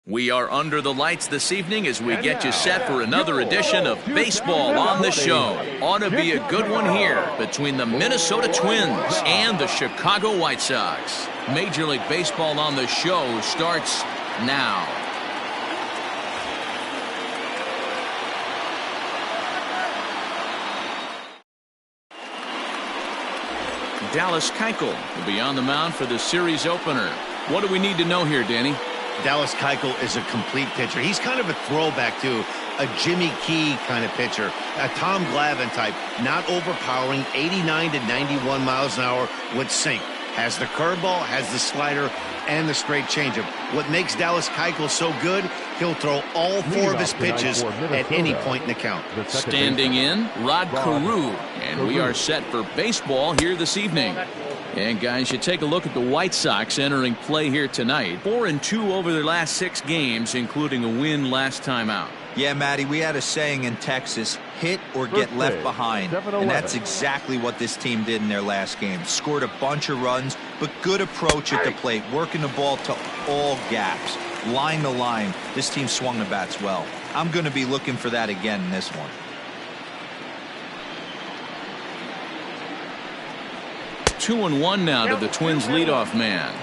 We are under the lights this evening as we get you set for another edition of Baseball on the Show. Ought to be a good one here between the Minnesota Twins and the Chicago White Sox. Major League Baseball on the Show starts now. Dallas Keuchel will be on the mound for the series opener. What do we need to know here, Danny? Dallas Keuchel is a complete pitcher. He's kind of a throwback to a Jimmy Key kind of pitcher, a Tom Glavine type, not overpowering, 89 to 91 miles an hour with sink. Has the curveball, has the slider, and the straight changeup. What makes Dallas Keuchel so good, he'll throw all four of his pitches at any point in the count. Standing in, Rod Carew, and we are set for baseball here this evening. And guys, you take a look at the White Sox entering play here tonight. 4-2 over their last 6 games, including a win last time out. Yeah, Matty, we had a saying in Texas, hit or get left behind. And that's exactly what this team did in their last game. Scored a bunch of runs, but good approach at the plate, working the ball to all gaps. Line to line, this team swung the bats well. I'm going to be looking for that again in this one. 2-1 now to the Twins leadoff man.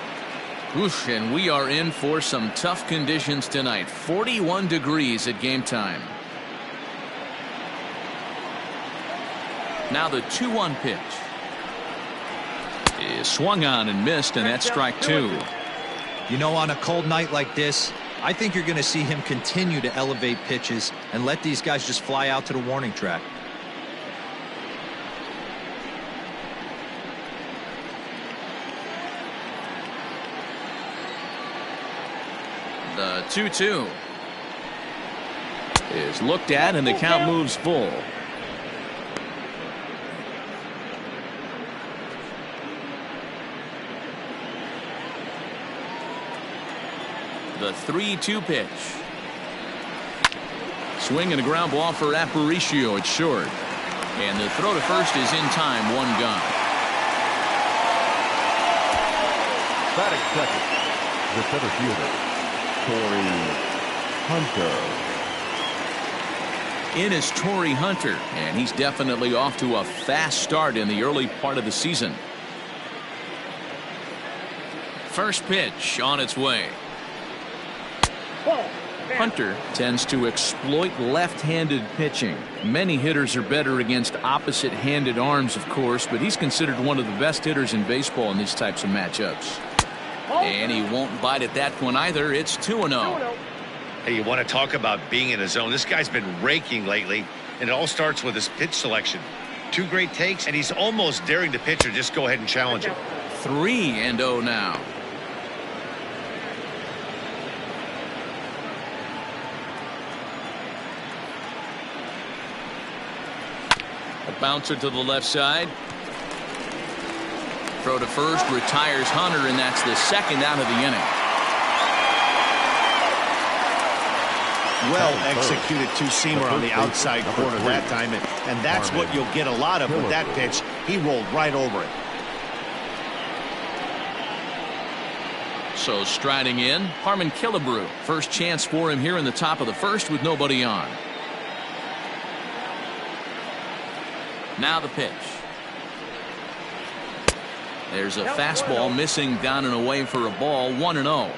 Oof, and we are in for some tough conditions tonight. 41 degrees at game time. Now the 2-1 pitch is swung on and missed, and that's strike 2. You know, on a cold night like this, I think you're going to see him continue to elevate pitches and let these guys just fly out to the warning track. The 2-2 is looked at, and the count moves full. The 3-2 pitch. Swing and a ground ball for Aparicio at short. And the throw to first is in time, 1 gone. Batting second, the center fielder, Torrey Hunter. In is Torrey Hunter, and he's definitely off to a fast start in the early part of the season. First pitch on its way. Hunter tends to exploit left-handed pitching. Many hitters are better against opposite-handed arms, of course, but he's considered one of the best hitters in baseball in these types of matchups. And he won't bite at that one either. It's 2-0. Hey, you want to talk about being in a zone? This guy's been raking lately, and it all starts with his pitch selection. 2 great takes, and he's almost daring the pitcher just go ahead and challenge him. 3-0 now. A bouncer to the left side. Throw to first, retires Hunter, and that's the second out of the inning. Well executed two-seamer on the outside corner that time, and that's what you'll get a lot of with that pitch. He rolled right over it. So striding in, Harmon Killebrew. First chance for him here in the top of the first with nobody on. Now the pitch. There's a fastball missing down and away for a ball. 1-0.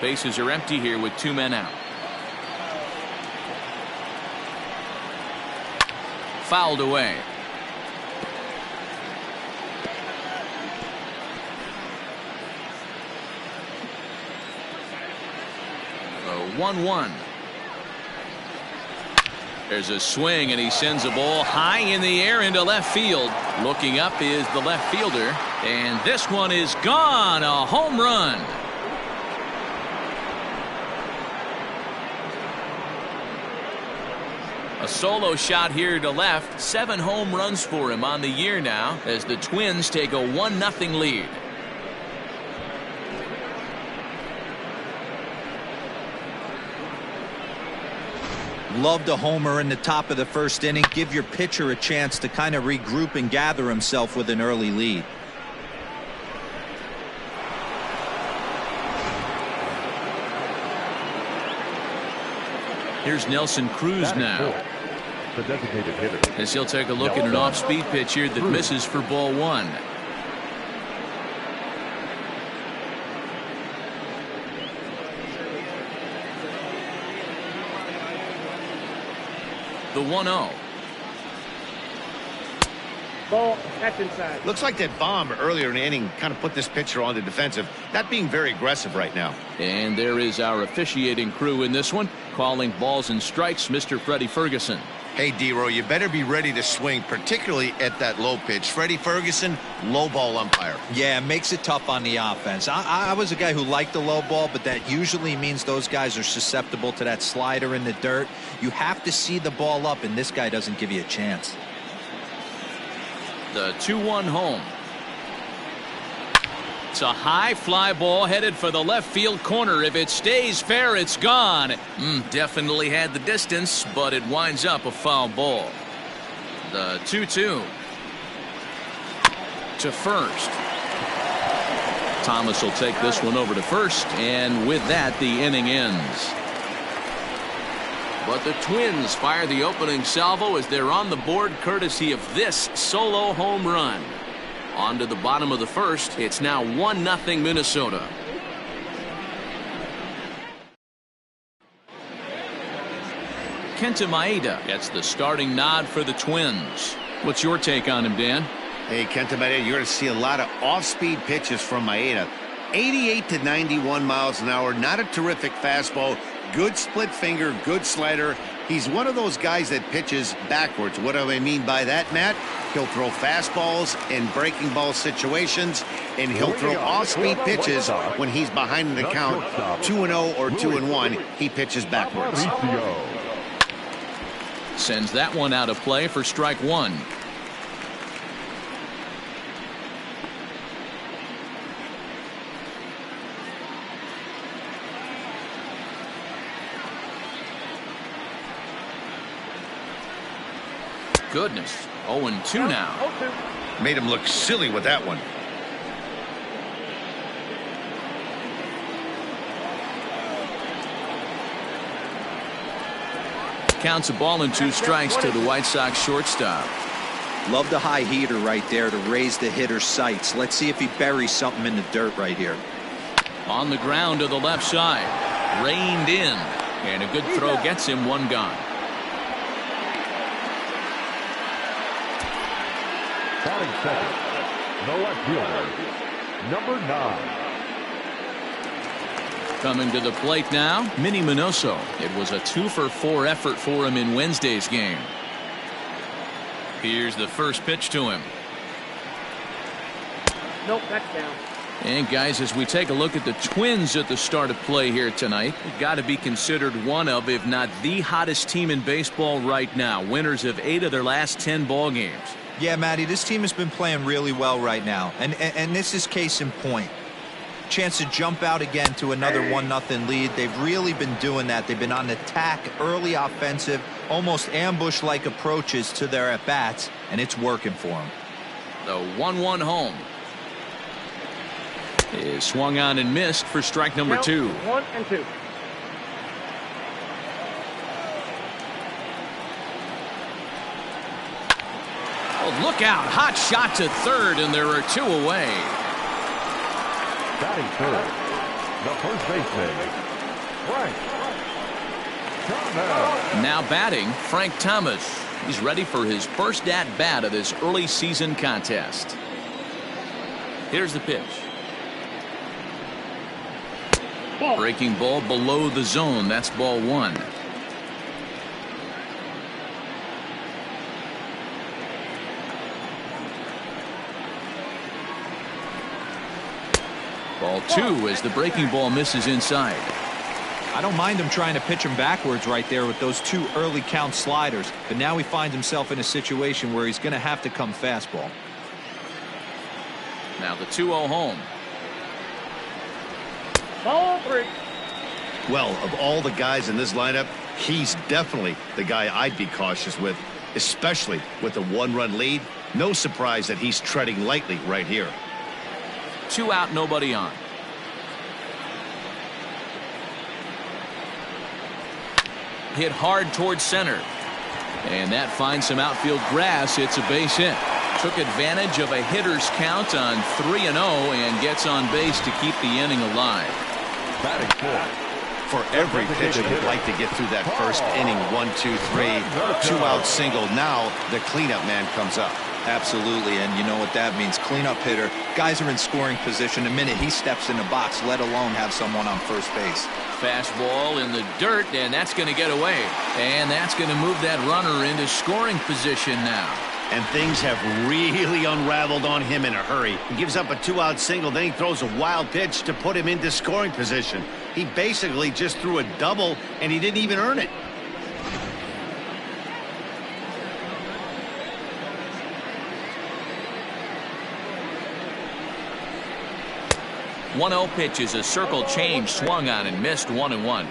Bases are empty here with 2 men out. Fouled away. The 1-1. There's a swing, and he sends a ball high in the air into left field. Looking up is the left fielder, and this one is gone. A home run. A solo shot here to left. 7 home runs for him on the year now as the Twins take a 1-0 lead. Loved a homer in the top of the first inning. Give your pitcher a chance to kind of regroup and gather himself with an early lead. Here's Nelson Cruz now. The designated hitter. As he'll take a look at an off-speed pitch here that misses for ball one. The 1-0. Ball, that's inside. Looks like that bomb earlier in the inning kind of put this pitcher on the defensive, not being very aggressive right now. And there is our officiating crew in this one, calling balls and strikes, Mr. Freddie Ferguson. Hey, D-Row, you better be ready to swing, particularly at that low pitch. Freddie Ferguson, low ball umpire. Yeah, it makes it tough on the offense. I was a guy who liked the low ball, but that usually means those guys are susceptible to that slider in the dirt. You have to see the ball up, and this guy doesn't give you a chance. The 2-1 home. It's a high fly ball headed for the left field corner. If it stays fair, it's gone. Definitely had the distance, but it winds up a foul ball. The 2-2. To first. Thomas will take this one over to first, and with that, the inning ends. But the Twins fire the opening salvo as they're on the board courtesy of this solo home run. On to the bottom of the first. It's now 1-0 Minnesota. Kenta Maeda gets the starting nod for the Twins. What's your take on him, Dan? Hey, Kenta Maeda, you're going to see a lot of off-speed pitches from Maeda. 88 to 91 miles an hour, not a terrific fastball. Good split finger, good slider. He's one of those guys that pitches backwards. What do I mean by that, Matt? He'll throw fastballs in breaking ball situations, and he'll throw off-speed pitches when he's behind the count. 2-0 or 2-1, he pitches backwards. Sends that one out of play for strike one. Goodness, 0-2 now. Made him look silly with that one. Counts a ball and 2 strikes to the White Sox shortstop. Love the high heater right there to raise the hitter's sights. Let's see if he buries something in the dirt right here. On the ground to the left side. Reined in. And a good throw gets him one gone. Batting second, the left fielder, number 9. Coming to the plate now, Minnie Minoso. It was a 2-for-4 effort for him in Wednesday's game. Here's the first pitch to him. Nope, that's down. And guys, as we take a look at the Twins at the start of play here tonight, they've got to be considered one of, if not the hottest team in baseball right now. Winners of 8 of their last 10 ball games. Yeah, Matty, this team has been playing really well right now, and this is case in point. Chance to jump out again to another 1-0 lead. They've really been doing that. They've been on attack, early offensive, almost ambush-like approaches to their at-bats, and it's working for them. The 1-1 home is swung on and missed for strike number 2. 1-2. Oh, look out. Hot shot to third, and there are 2 away. Batting third, the first baseman, Frank Thomas. Now batting, Frank Thomas. He's ready for his first at-bat of this early season contest. Here's the pitch. Breaking ball below the zone. That's ball 1. Ball 2 as the breaking ball misses inside. I don't mind him trying to pitch him backwards right there with those 2 early count sliders, but now he finds himself in a situation where he's going to have to come fastball. Now the 2-0 home. Ball 3. Well, of all the guys in this lineup, he's definitely the guy I'd be cautious with, especially with a 1-run lead. No surprise that he's treading lightly right here. 2 out, nobody on. hit hard towards center. And that finds some outfield grass. It's a base hit. Took advantage of a hitter's count on 3-0 and gets on base to keep the inning alive. Batting fourth. For every pitcher you'd like to get through that first inning, 1, 2, 3, 2-out single. Now the cleanup man comes up. Absolutely, and you know what that means. Cleanup hitter. Guys are in scoring position the minute he steps in the box, let alone have someone on first base. Fastball in the dirt, and that's going to get away. And that's going to move that runner into scoring position now. And things have really unraveled on him in a hurry. He gives up a 2-out single, then he throws a wild pitch to put him into scoring position. He basically just threw a double, and he didn't even earn it. One 0 pitch is a circle change, swung on and missed. 1-1.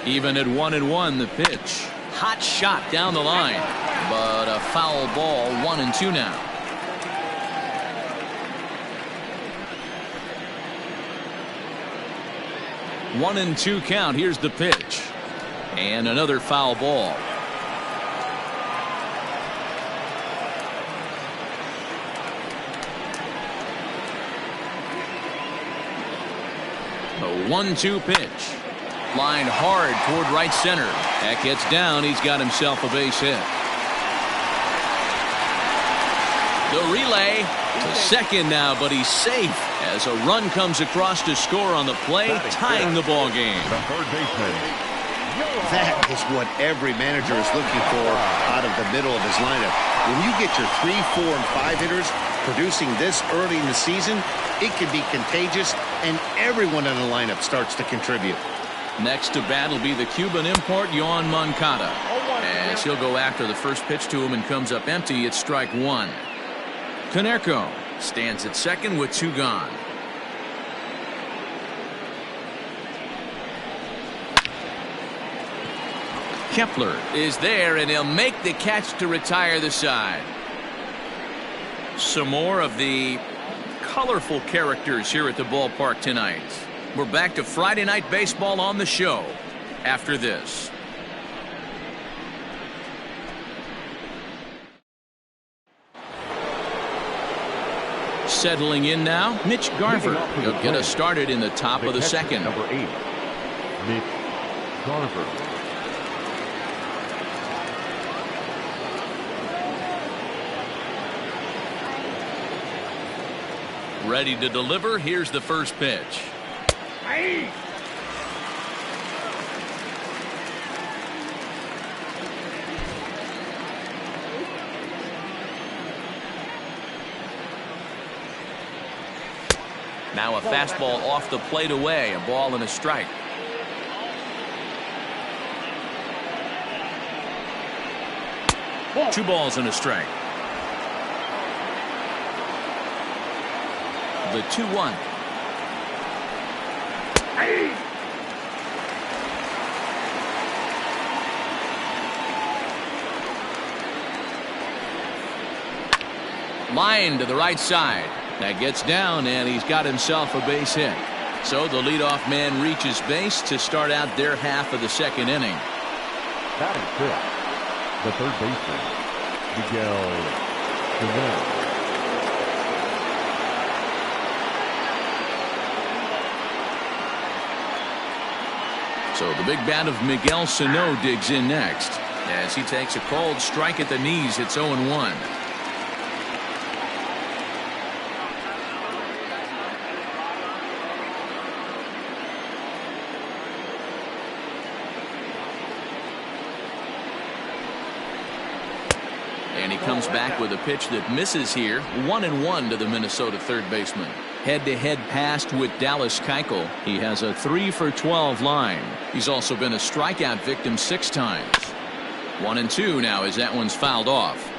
Even at 1-1, the pitch. Hot shot down the line, but a foul ball. 1-2 now. One and 2 count. Here's the pitch. And another foul ball. A 1-2 pitch. Line hard toward right center. That gets down. He's got himself a base hit. The relay to second now, but he's safe as a run comes across to score on the play, tying the ball game. The third baseman. That is what every manager is looking for out of the middle of his lineup. When you get your 3, 4, and 5 hitters producing this early in the season, it can be contagious, and everyone in the lineup starts to contribute. Next to bat will be the Cuban import, Yoan Moncada. As he'll go after the first pitch to him and comes up empty, it's strike 1. Konerko stands at second with 2 gone. Kepler is there, and he'll make the catch to retire the side. Some more of the colorful characters here at the ballpark tonight. We're back to Friday Night Baseball on the show after this. Settling in now, Mitch Garver. He'll get us started in the top of the second. Number 8, Mitch Garver. Ready to deliver. Here's the first pitch. Now a fastball off the plate away. A ball and a strike. Two balls and a strike. The 2-1. Line to the right side. That gets down, and he's got himself a base hit. So the leadoff man reaches base to start out their half of the second inning. Batting fifth, the third baseman, Miguel Jimenez. So the big bat of Miguel Sano digs in next as he takes a cold strike at the knees. It's 0-1. And he comes back with a pitch that misses here. 1-1 to the Minnesota third baseman. Head-to-head passed with Dallas Keuchel. He has a 3-for-12 line. He's also been a strikeout victim 6 times. 1-2 now as that one's fouled off.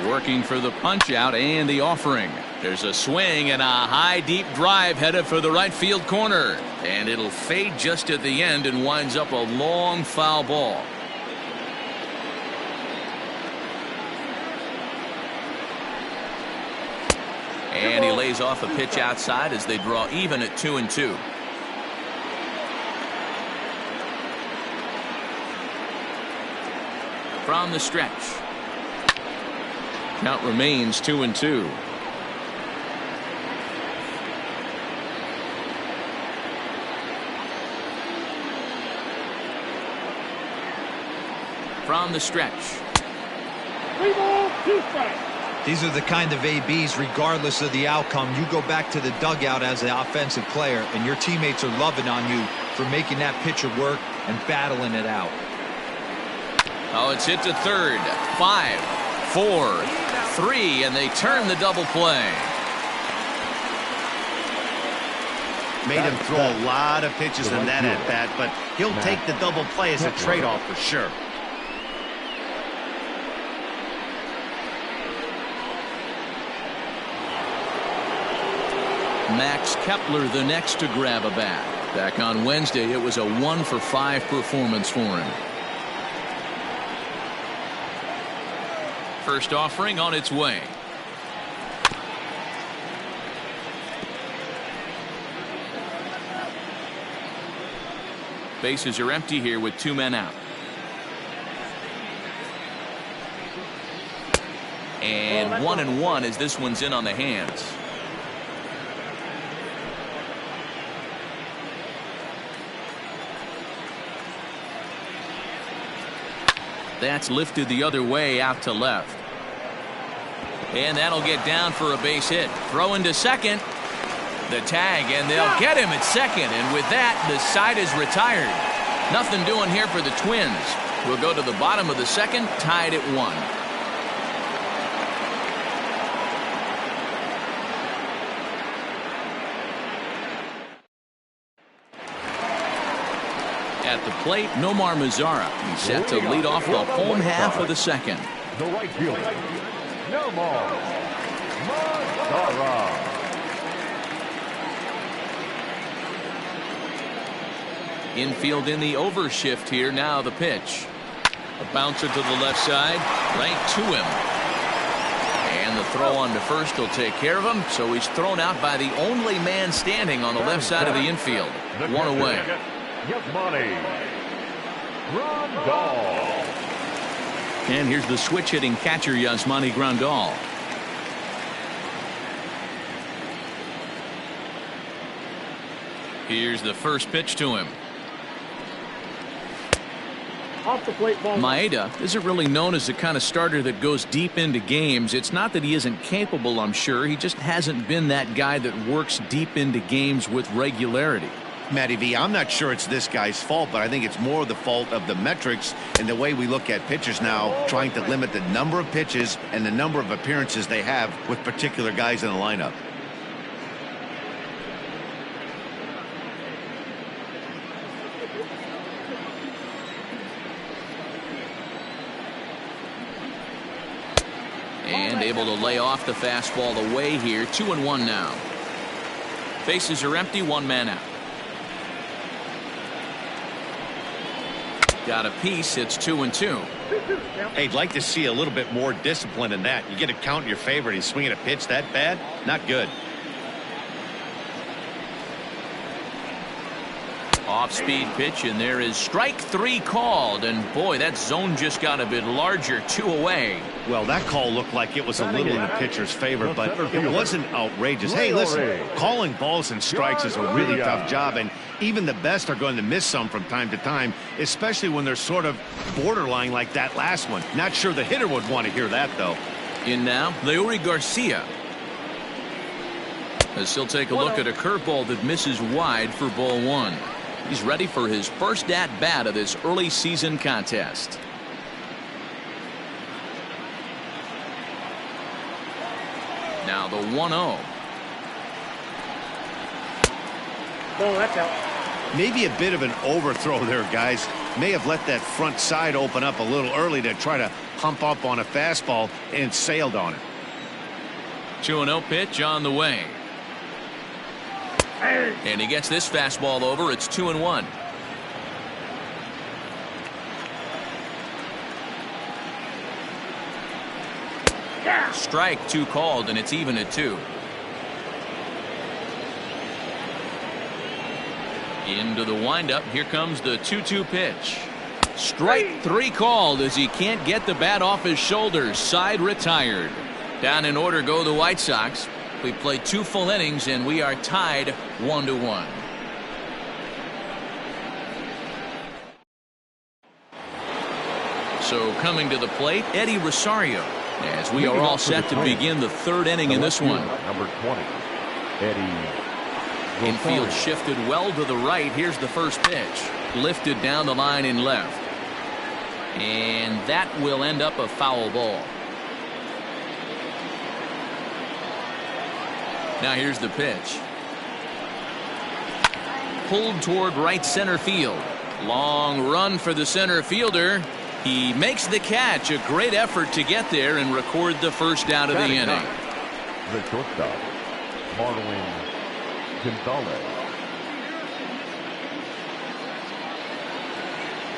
Working for the punch out and the offering. There's a swing and a high deep drive headed for the right field corner. And it'll fade just at the end and winds up a long foul ball. And he lays off a pitch outside as they draw even at 2-2. From the stretch. Count remains 2-2. From the stretch. 3 balls, 2 strikes. These are the kind of ABs, regardless of the outcome. You go back to the dugout as an offensive player, and your teammates are loving on you for making that pitcher work and battling it out. Oh, it's hit to third. 5, 4, 3, and they turn the double play. Made him throw a lot of pitches in that at bat, but he'll take the double play as a trade-off for sure. Max Kepler the next to grab a bat. Back on Wednesday, it was a 1-for-5 performance for him. First offering on its way. Bases are empty here with 2 men out. And 1-1 as this one's in on the hands. That's lifted the other way out to left. And that'll get down for a base hit. Throw into second. The tag, and they'll get him at second. And with that, the side is retired. Nothing doing here for the Twins. We'll go to the bottom of the second, tied at 1. At the plate, Nomar Mazara. He's set to lead off the home half of the second. The right fielder, Nomar Mazara. Infield in the overshift here. Now the pitch. A bouncer to the left side, right to him. And the throw on to first will take care of him. So he's thrown out by the only man standing on the left side of the infield. 1 away. Yasmani Grandal. And here's the switch hitting catcher Yasmani Grandal. Here's the first pitch to him. Off the plate ball. Maeda isn't really known as the kind of starter that goes deep into games. It's not that he isn't capable, I'm sure. He just hasn't been that guy that works deep into games with regularity. Matty V, I'm not sure it's this guy's fault, but I think it's more the fault of the metrics and the way we look at pitchers now, trying to limit the number of pitches and the number of appearances they have with particular guys in the lineup. And able to lay off the fastball away here. 2-1 now. Bases are empty, 1 man out. Got a piece. It's 2-2. Hey, I'd like to see a little bit more discipline in that. You get a count in your favor and he's swinging a pitch that bad. Not good. Off-speed pitch, and there is strike 3 called. And boy, that zone just got a bit larger. 2 away. Well, that call looked like it was a little in the pitcher's favor, but it wasn't outrageous. Hey, listen, calling balls and strikes is a really tough job, and even the best are going to miss some from time to time, especially when they're sort of borderline like that last one. Not sure the hitter would want to hear that, though. In now, Leury Garcia. As he'll take a look at a curveball that misses wide for ball 1. He's ready for his first at-bat of this early season contest. Now the 1-0. Ball, that's out. Maybe a bit of an overthrow there, guys. May have let that front side open up a little early to try to pump up on a fastball and sailed on it. 2-0 pitch on the way. And he gets this fastball over. It's 2-1. Strike 2 called, and it's even at 2. Into the windup. Here comes the 2-2 pitch. Strike 3 called as he can't get the bat off his shoulders. Side retired. Down in order go the White Sox. We played 2 full innings and we are tied 1-1. So coming to the plate, Eddie Rosario, as we are all set to begin the 3rd inning in this one. Number 20, Eddie. Infield shifted well to the right. Here's the first pitch. Lifted down the line in left. And that will end up a foul ball. Now here's the pitch. Pulled toward right center field. Long run for the center fielder. He makes the catch. A great effort to get there and record the first out of the inning. The shortstop, Marwin Gonzalez.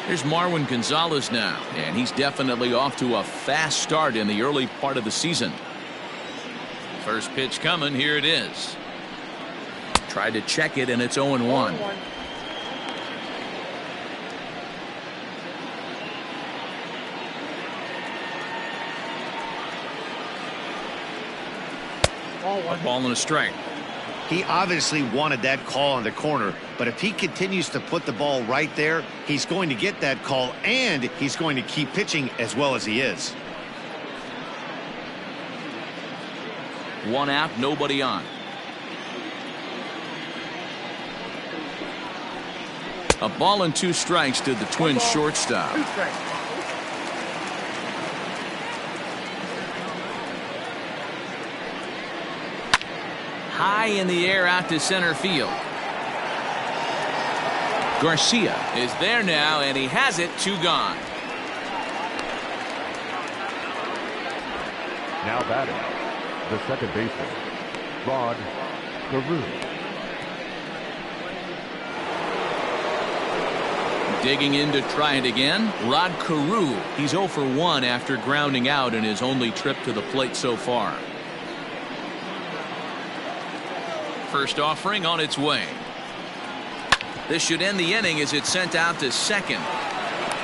Here's Marwin Gonzalez now, and he's definitely off to a fast start in the early part of the season. First pitch coming. Here it is. Tried to check it, and it's 0-1. A ball and a strike. He obviously wanted that call on the corner, but if he continues to put the ball right there, he's going to get that call, and he's going to keep pitching as well as he is. 1 out, nobody on. A ball and 2 strikes to the Twins shortstop. High in the air out to center field. Garcia is there now, and he has it. 2 gone. Now batting, the second baseman, Rod Carew. Digging in to try it again. Rod Carew. He's 0 for 1 after grounding out in his only trip to the plate so far. First offering on its way. This should end the inning as it's sent out to second.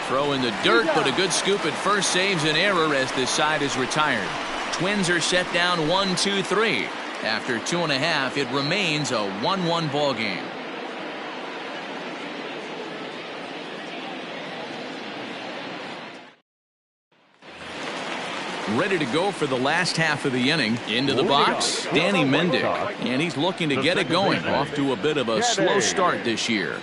Throw in the dirt, but a good scoop at first saves an error as this side is retired. Twins are set down 1-2-3. After 2.5, it remains a 1-1 ball game. Ready to go for the last half of the inning. Into the box, Danny Mendick, and he's looking to get it going. Off to a bit of a slow start this year.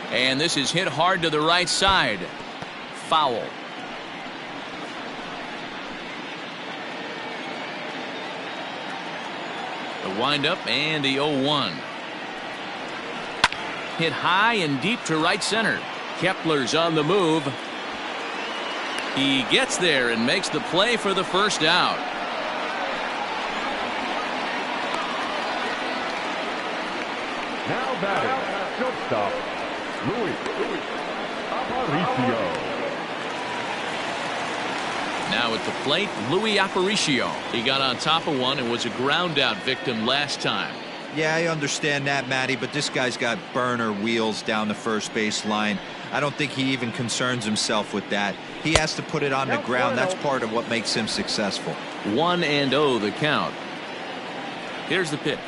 And this is hit hard to the right side. Foul. The windup and the 0-1. Hit high and deep to right center. Kepler's on the move. He gets there and makes the play for the first out. Now batting, shortstop, Luis Aparicio. Now at the plate, Luis Aparicio. He got on top of one and was a ground out victim last time. Yeah, I understand that, Matty, but this guy's got burner wheels down the first base line. I don't think he even concerns himself with that. He has to put it on the ground. That's part of what makes him successful. 1-0 the count. Here's the pitch.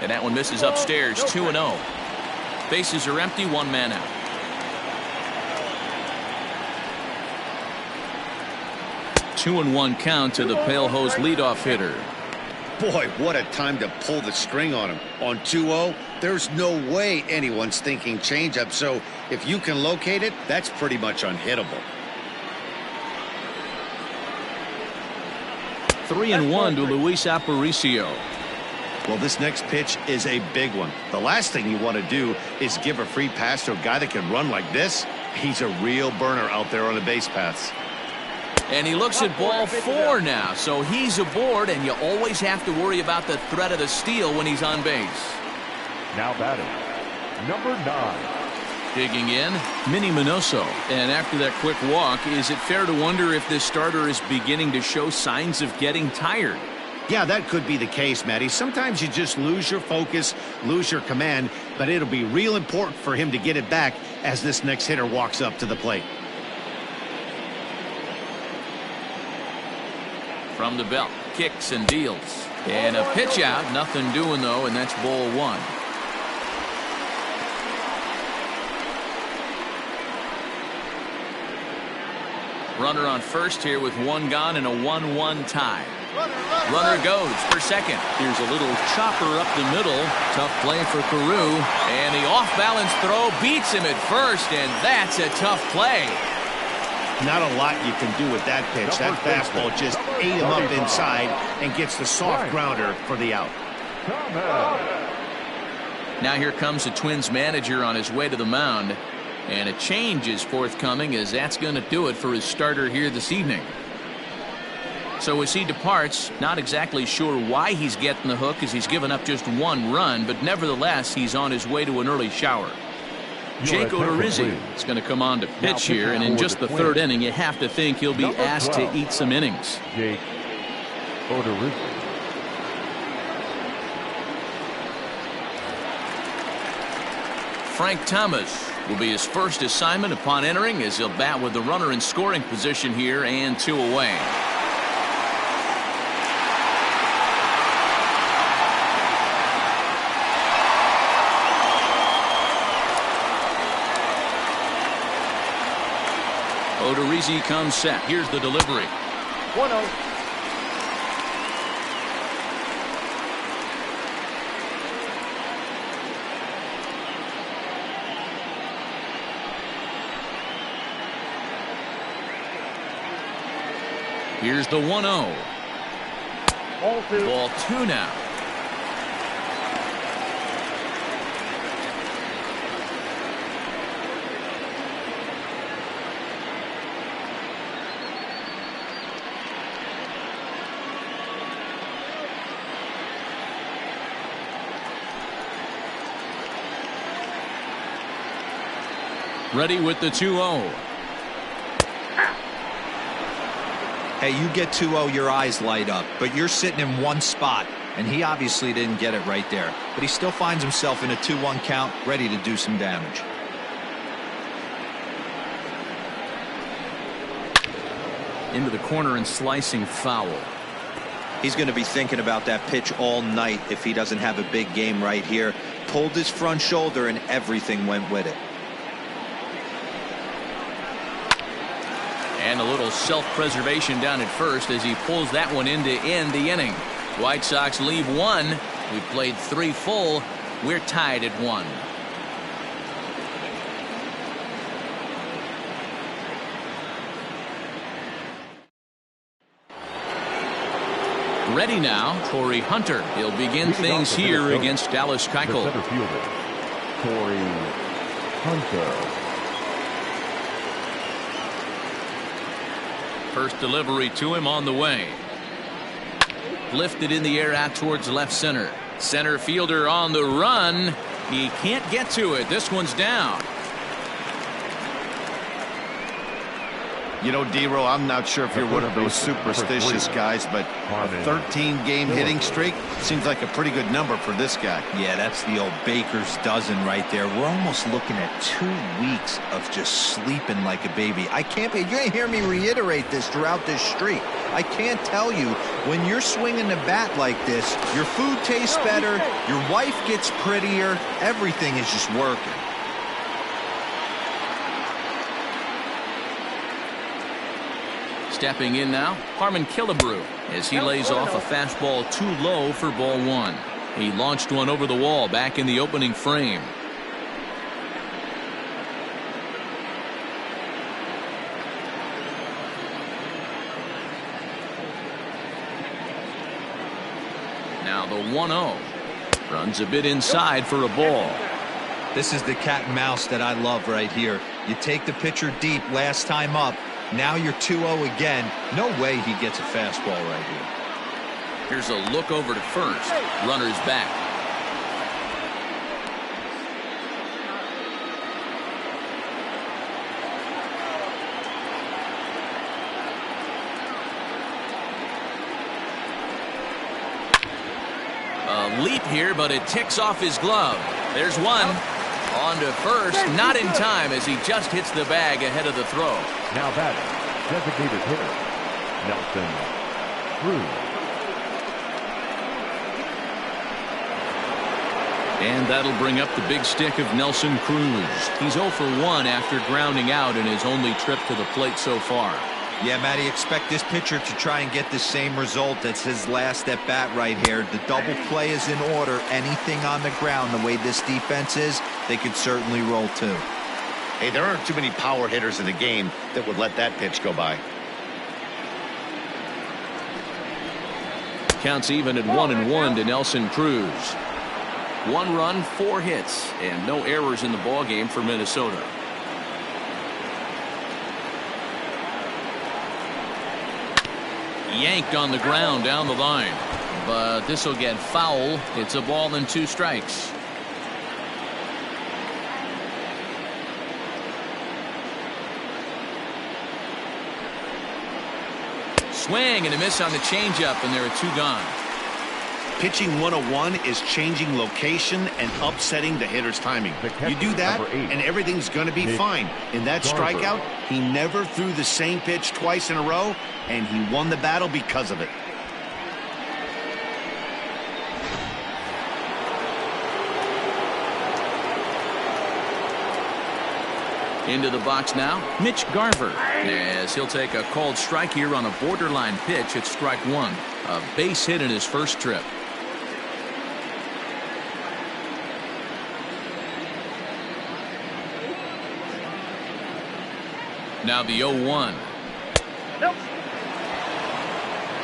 And that one misses upstairs. 2-0. Bases are empty. 1 man out. Two and 1 count to the Pale Hose leadoff hitter. Boy, what a time to pull the string on him. On 2-0, there's no way anyone's thinking changeup. So if you can locate it, that's pretty much unhittable. 3-1 to Luis Aparicio. Well, this next pitch is a big one. The last thing you want to do is give a free pass to a guy that can run like this. He's a real burner out there on the base paths. And he looks at ball 4 now, so he's aboard, and you always have to worry about the threat of the steal when he's on base. Now batting, number 9. Digging in, Minnie Minoso. And after that quick walk, is it fair to wonder if this starter is beginning to show signs of getting tired? Yeah, that could be the case, Matty. Sometimes you just lose your focus, lose your command, but it'll be real important for him to get it back as this next hitter walks up to the plate. From the belt, kicks and deals. And a pitch out, nothing doing though, and that's ball 1. Runner on first here with 1 gone and a 1-1 tie. Runner goes for second. Here's a little chopper up the middle. Tough play for Carew. And the off-balance throw beats him at first, and that's a tough play. Not a lot you can do with that pitch. That fastball just ate him up inside and gets the soft grounder for the out. Now here comes the Twins manager on his way to the mound. And a change is forthcoming, as that's going to do it for his starter here this evening. So as he departs, not exactly sure why he's getting the hook, as he's given up just 1 run, but nevertheless he's on his way to an early shower. Jake Odorizzi is going to come on to pitch here, and in just the 3rd inning you have to think he'll be asked to eat some innings. Jake Odorizzi. Frank Thomas will be his first assignment upon entering, as he'll bat with the runner in scoring position here and 2 away. Odorizzi comes set. Here's the delivery. 1-0. Here's the 1-0. Ball 2. Ball 2 now. Ready with the 2-0. Hey, you get 2-0, your eyes light up, but you're sitting in one spot, and he obviously didn't get it right there. But he still finds himself in a 2-1 count, ready to do some damage. Into the corner and slicing foul. He's going to be thinking about that pitch all night if he doesn't have a big game right here. Pulled his front shoulder, and everything went with it. And a little self-preservation down at first as he pulls that one in to end the inning. White Sox leave 1. We played 3 full. We're tied at 1. Ready now, Torrey Hunter. He'll begin things here against Dallas Keuchel. The center fielder, Torrey Hunter. First delivery to him on the way. Lifted in the air out towards left center. Center fielder on the run. He can't get to it. This one's down. You know, D-Row, I'm not sure if you're one of those superstitious guys, but a 13-game hitting streak seems like a pretty good number for this guy. Yeah, that's the old baker's dozen right there. We're almost looking at 2 weeks of just sleeping like a baby. I can't be. You're going to hear me reiterate this throughout this streak. I can't tell you, when you're swinging the bat like this, your food tastes better, your wife gets prettier, everything is just working. Stepping in now, Harmon Killebrew, as he lays off a fastball too low for ball 1. He launched one over the wall back in the opening frame. 1-0. Runs a bit inside for a ball. This is the cat and mouse that I love right here. You take the pitcher deep last time up. Now you're 2-0 again. No way he gets a fastball right here. Here's a look over to first. Runner's back. A leap here, but it ticks off his glove. There's one. On to first, not in time as he just hits the bag ahead of the throw. Now batting, designated hitter, Nelson Cruz. And that'll bring up the big stick of Nelson Cruz. He's 0 for 1 after grounding out in his only trip to the plate so far. Yeah, Matty, expect this pitcher to try and get the same result. That's his last at bat right here. The double play is in order. Anything on the ground, the way this defense is, they could certainly roll too. Hey, there aren't too many power hitters in the game that would let that pitch go by. Counts even at 1-1 to Nelson Cruz. 1 run, 4 hits, and no errors in the ballgame for Minnesota. Yanked on the ground down the line, but this will get foul. It's a ball and 2 strikes. Swing and a miss on the changeup, and there are 2 gone. Pitching 101 is changing location and upsetting the hitter's timing. You do that, and everything's going to be fine. In that strikeout, he never threw the same pitch twice in a row, and he won the battle because of it. Into the box now, Mitch Garver, as he'll take a called strike here on a borderline pitch at strike 1. A base hit in his first trip. Now the 0-1.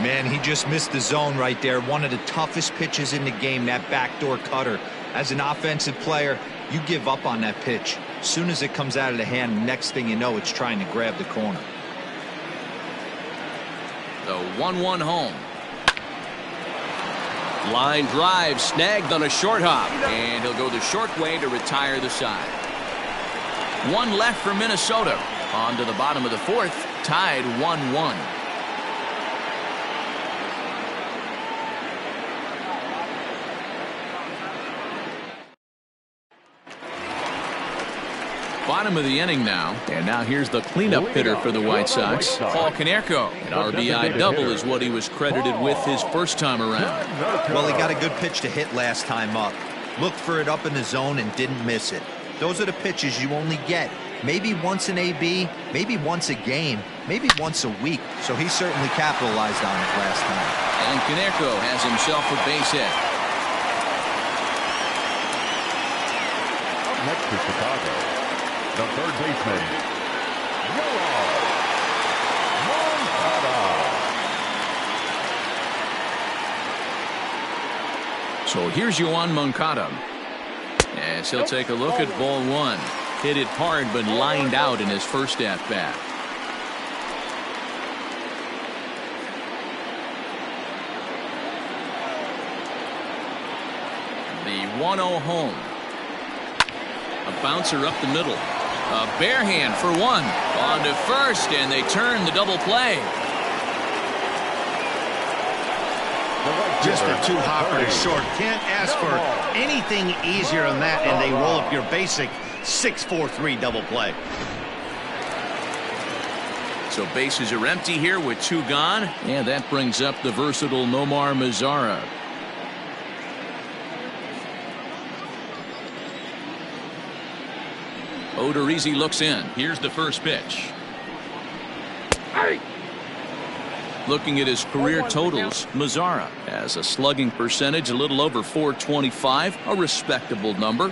Man, he just missed the zone right there. One of the toughest pitches in the game, that backdoor cutter. As an offensive player, you give up on that pitch. As soon as it comes out of the hand, next thing you know, it's trying to grab the corner. The 1-1 home. Line drive snagged on a short hop, and he'll go the short way to retire the side. 1 left for Minnesota. On to the bottom of the 4th, tied 1-1. Bottom of the inning now, and now here's the cleanup hitter for the White Sox, Paul Konerko. An RBI double is what he was credited with his first time around. Well, he got a good pitch to hit last time up. Looked for it up in the zone and didn't miss it. Those are the pitches you only get maybe once in AB, maybe once a game, maybe once a week. So he certainly capitalized on it last time. And Konerko has himself a base hit. Up next to Chicago, the third baseman, Moncada. So here's Yoan Moncada. As he'll take a look at ball 1. Hit it hard, but lined out in his first at-bat. The 1-0 home. A bouncer up the middle. A bare hand for 1. On to first, and they turn the double play. Just a 2-hopper to short. Can't ask for anything easier than that, and they roll up your basic 6-4-3 double play. So bases are empty here with 2 gone, and that brings up the versatile Nomar Mazara. Odorizzi looks in. Here's the first pitch. Looking at his career totals, Mazara has a slugging percentage a little over .425, a respectable number.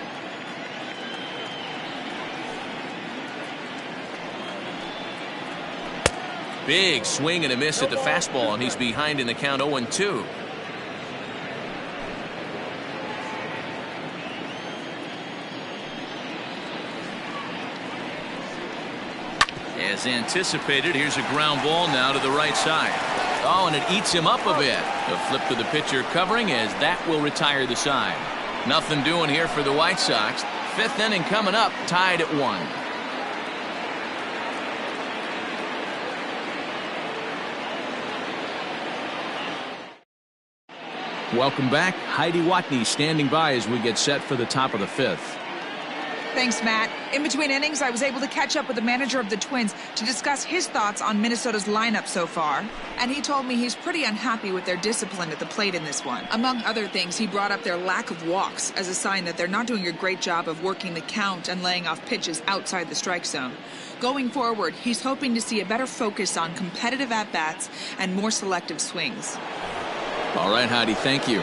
Big swing and a miss at the fastball, and he's behind in the count 0-2. As anticipated, here's a ground ball now to the right side. Oh, and it eats him up a bit. A flip to the pitcher covering as that will retire the side. Nothing doing here for the White Sox. Fifth inning coming up, tied at 1. Welcome back. Heidi Watney standing by as we get set for the top of the 5th. Thanks, Matt. In between innings, I was able to catch up with the manager of the Twins to discuss his thoughts on Minnesota's lineup so far. And he told me he's pretty unhappy with their discipline at the plate in this one. Among other things, he brought up their lack of walks as a sign that they're not doing a great job of working the count and laying off pitches outside the strike zone. Going forward, he's hoping to see a better focus on competitive at-bats and more selective swings. All right, Heidi, thank you.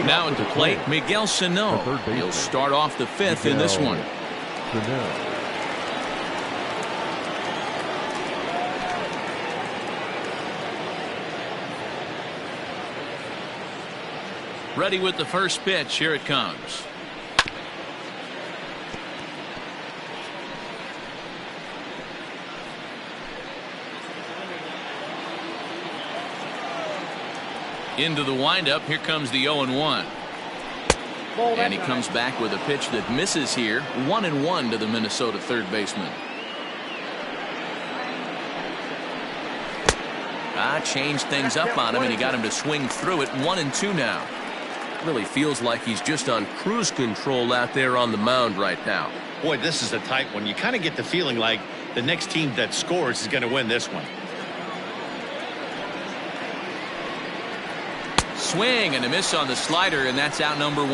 Now at the plate, Miguel Sano. He'll start off the 5th in this one. Ready with the first pitch. Here it comes. Into the windup. Here comes the 0-1. And he comes back with a pitch that misses here. 1-1 to the Minnesota third baseman. Changed things up on him, and he got him to swing through it. 1-2 now. Really feels like he's just on cruise control out there on the mound right now. Boy, this is a tight one. You kind of get the feeling like the next team that scores is going to win this one. Swing and a miss on the slider, and that's out number 1.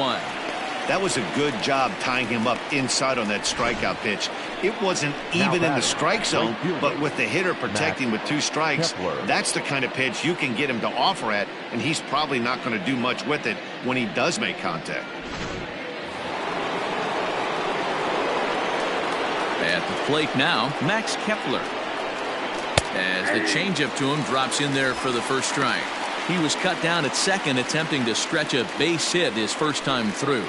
That was a good job tying him up inside on that strikeout pitch. It wasn't even in the strike zone, but with the hitter protecting with 2 strikes, that's the kind of pitch you can get him to offer at, and he's probably not going to do much with it when he does make contact. At the plate now, Max Kepler. As the changeup to him drops in there for the first strike. He was cut down at second, attempting to stretch a base hit his first time through.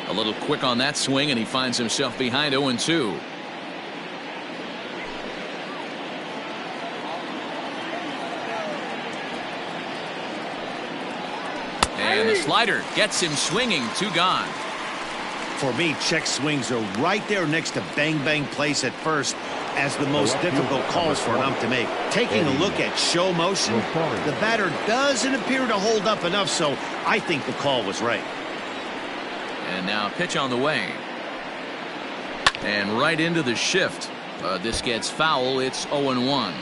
A little quick on that swing, and he finds himself behind 0-2. And the slider gets him swinging. 2 gone. For me, check swings are right there next to bang-bang place at first as the most difficult calls for an ump to make. Taking a look at show motion, the batter doesn't appear to hold up enough, so I think the call was right. And now pitch on the way. And right into the shift. This gets foul. It's 0-1.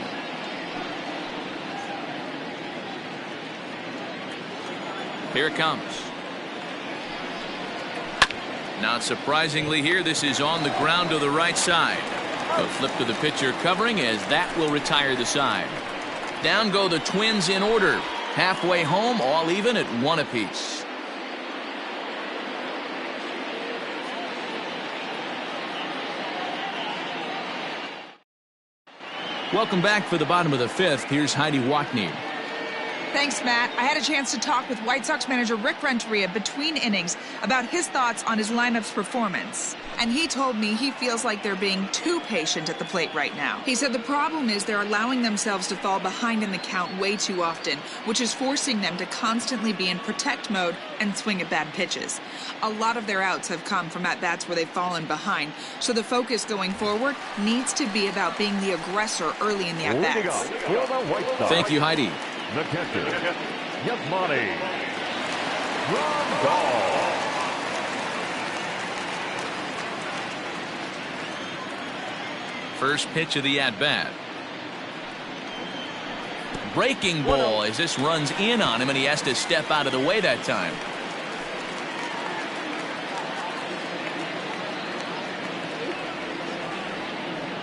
Here it comes. Not surprisingly here, this is on the ground to the right side. A flip to the pitcher covering as that will retire the side. Down go the Twins in order. Halfway home, all even at 1 apiece. Welcome back for the bottom of the 5th. Here's Heidi Watney. Thanks, Matt. I had a chance to talk with White Sox manager Rick Renteria between innings about his thoughts on his lineup's performance. And he told me he feels like they're being too patient at the plate right now. He said the problem is they're allowing themselves to fall behind in the count way too often, which is forcing them to constantly be in protect mode and swing at bad pitches. A lot of their outs have come from at-bats where they've fallen behind, so the focus going forward needs to be about being the aggressor early in the at-bats. Thank you, Heidi. The catcher, Yasmani Grandal. First pitch of the at-bat. Breaking ball as this runs in on him, and he has to step out of the way that time.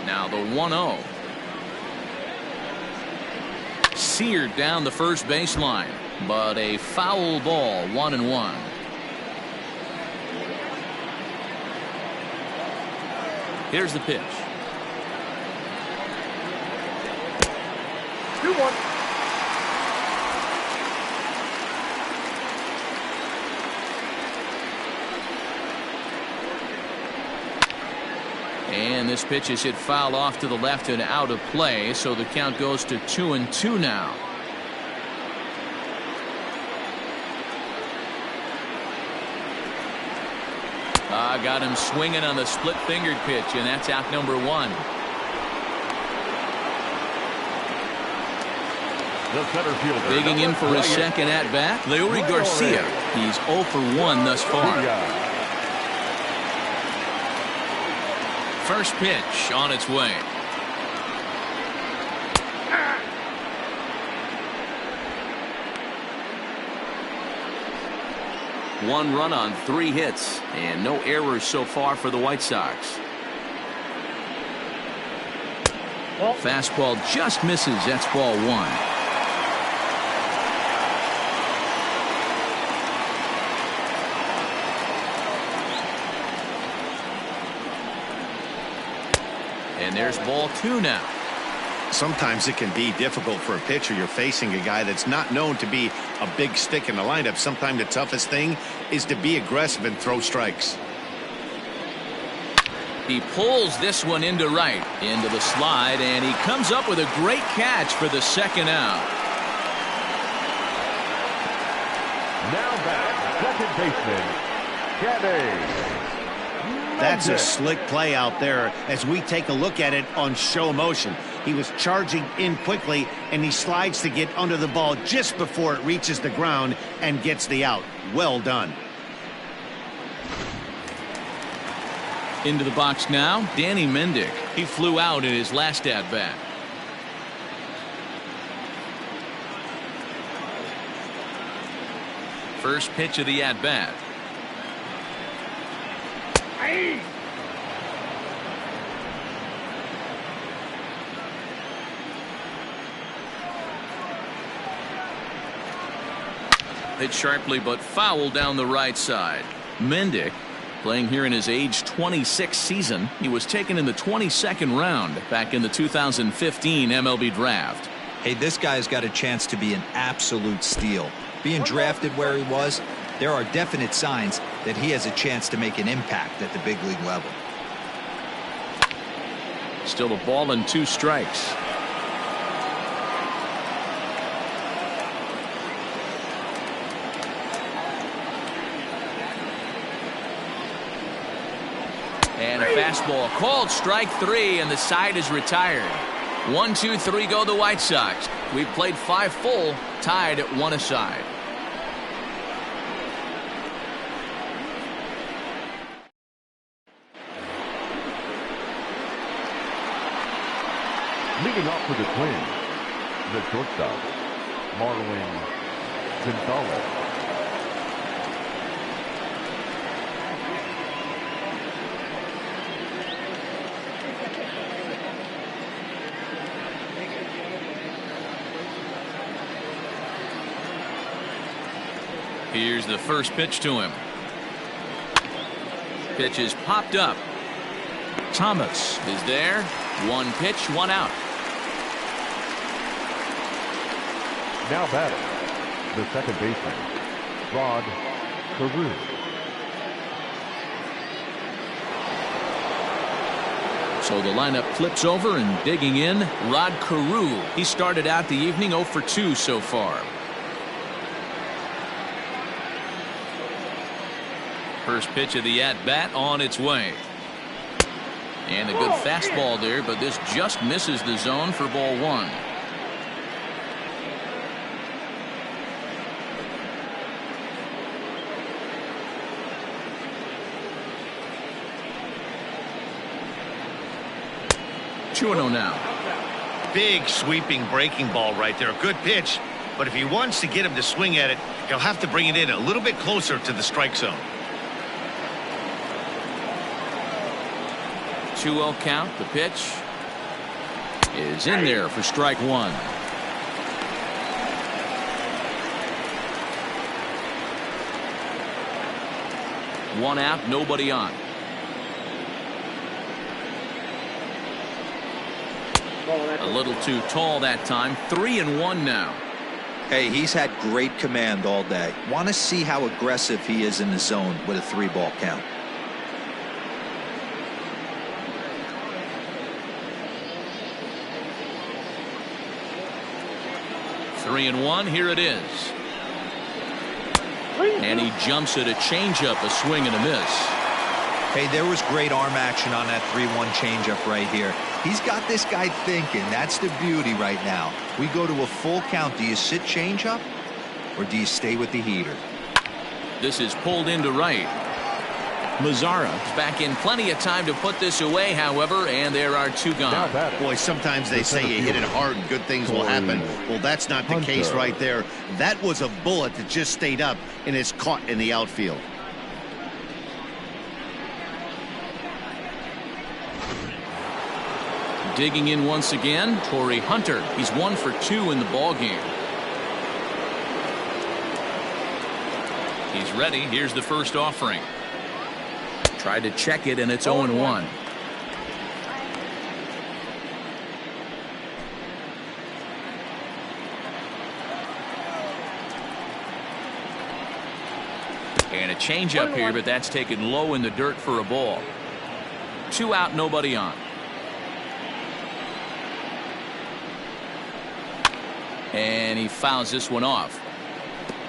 Now the 1-0. Seared down the first baseline, but a foul ball. 1-1. Here's the pitch. 2-1. And this pitch is hit foul off to the left and out of play, so the count goes to 2-2 now. Got him swinging on the split-fingered pitch, and that's out number 1. The center fielder. Digging in for his second at-bat, Leury Garcia. He's 0 for 1 thus far. First pitch on its way. One run on 3 hits, and no errors so far for the White Sox. Fastball just misses. That's ball 1. And there's ball 2 now. Sometimes it can be difficult for a pitcher. You're facing a guy that's not known to be a big stick in the lineup. Sometimes the toughest thing is to be aggressive and throw strikes. He pulls this one into right, into the slide, and he comes up with a great catch for the second out. Now back, second baseman, Gabby. That's a slick play out there as we take a look at it on show motion. He was charging in quickly, and he slides to get under the ball just before it reaches the ground and gets the out. Well done. Into the box now, Danny Mendick. He flew out in his last at-bat. First pitch of the at-bat. Hit sharply but foul down the right side. Mendick, playing here in his age 26 season, he was taken in the 22nd round back in the 2015 MLB draft. Hey, this guy's got a chance to be an absolute steal. Being drafted where he was, there are definite signs that he has a chance to make an impact at the big league level. Still a ball and 2 strikes. And a fastball called strike 3, and the side is retired. 1, 2, 3 go the White Sox. We've played 5 full, tied at 1 aside. Leading off for the Twins, the shortstop, Marwin Gonzalez. Here's the first pitch to him. Pitch is popped up. Thomas is there. 1 pitch, 1 out. Now batting, the second baseman, Rod Carew. So the lineup flips over, and digging in, Rod Carew. He started out the evening 0 for 2 so far. First pitch of the at-bat on its way. And a good fastball there, but this just misses the zone for ball 1. Two-0 now. Big sweeping breaking ball right there. A good pitch, but if he wants to get him to swing at it, he'll have to bring it in a little bit closer to the strike zone. 2-0 count. The pitch is in there for strike 1. One out, nobody on. A little too tall that time. 3-1 now. Hey, he's had great command all day. Want to see how aggressive he is in the zone with a 3-ball count. 3-1, here it is. And he jumps at a changeup, a swing and a miss. Hey, there was great arm action on that 3-1 changeup right here. He's got this guy thinking. That's the beauty right now. We go to a full count. Do you sit changeup or do you stay with the heater? This is pulled into right. Mazzara is back in plenty of time to put this away, however, and there are two gone. Boy, sometimes they say you hit it hard and good things will happen. Well, that's not the case right there. That was a bullet that just stayed up and is caught in the outfield. Digging in once again, Torrey Hunter. He's 1 for 2 in the ball game. He's ready. Here's the first offering. Tried to check it, and it's 0-1. And a changeup here, but that's taken low in the dirt for a ball. 2 out, nobody on. And he fouls this one off.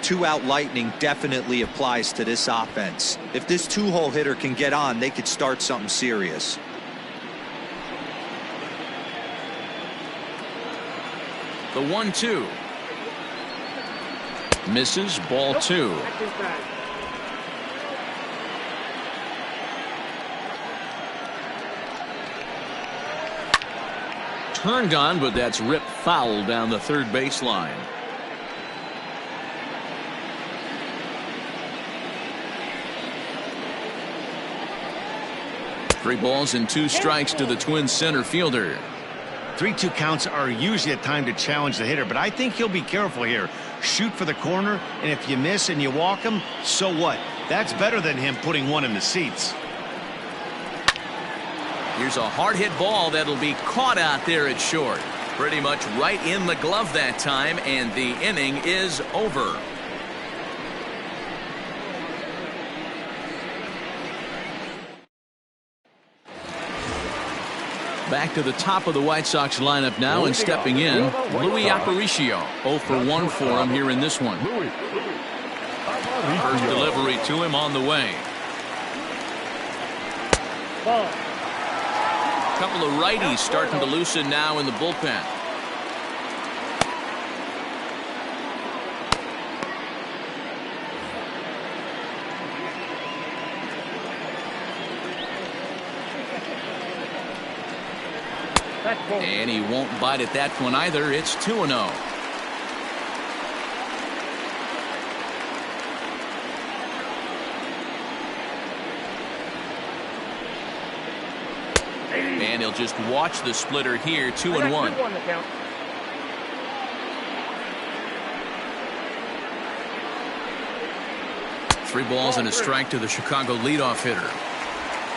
2-out lightning definitely applies to this offense. If this 2-hole hitter can get on, they could start something serious. The 1-2. Misses, ball 2. Turned on, but that's ripped foul down the third baseline. Three balls and 2 strikes to the Twins center fielder. 3-2 counts are usually a time to challenge the hitter, but I think he'll be careful here. Shoot for the corner, and if you miss and you walk him, so what? That's better than him putting one in the seats. Here's a hard hit ball that'll be caught out there at short. Pretty much right in the glove that time, and the inning is over. Back to the top of the White Sox lineup now, and stepping in, Louis Aparicio. 0 for 1 for him here in this one. First delivery to him on the way. A couple of righties starting to loosen now in the bullpen. And he won't bite at that one either. It's 2-0. And he'll just watch the splitter here. 2-1. Three balls and a strike to the Chicago leadoff hitter.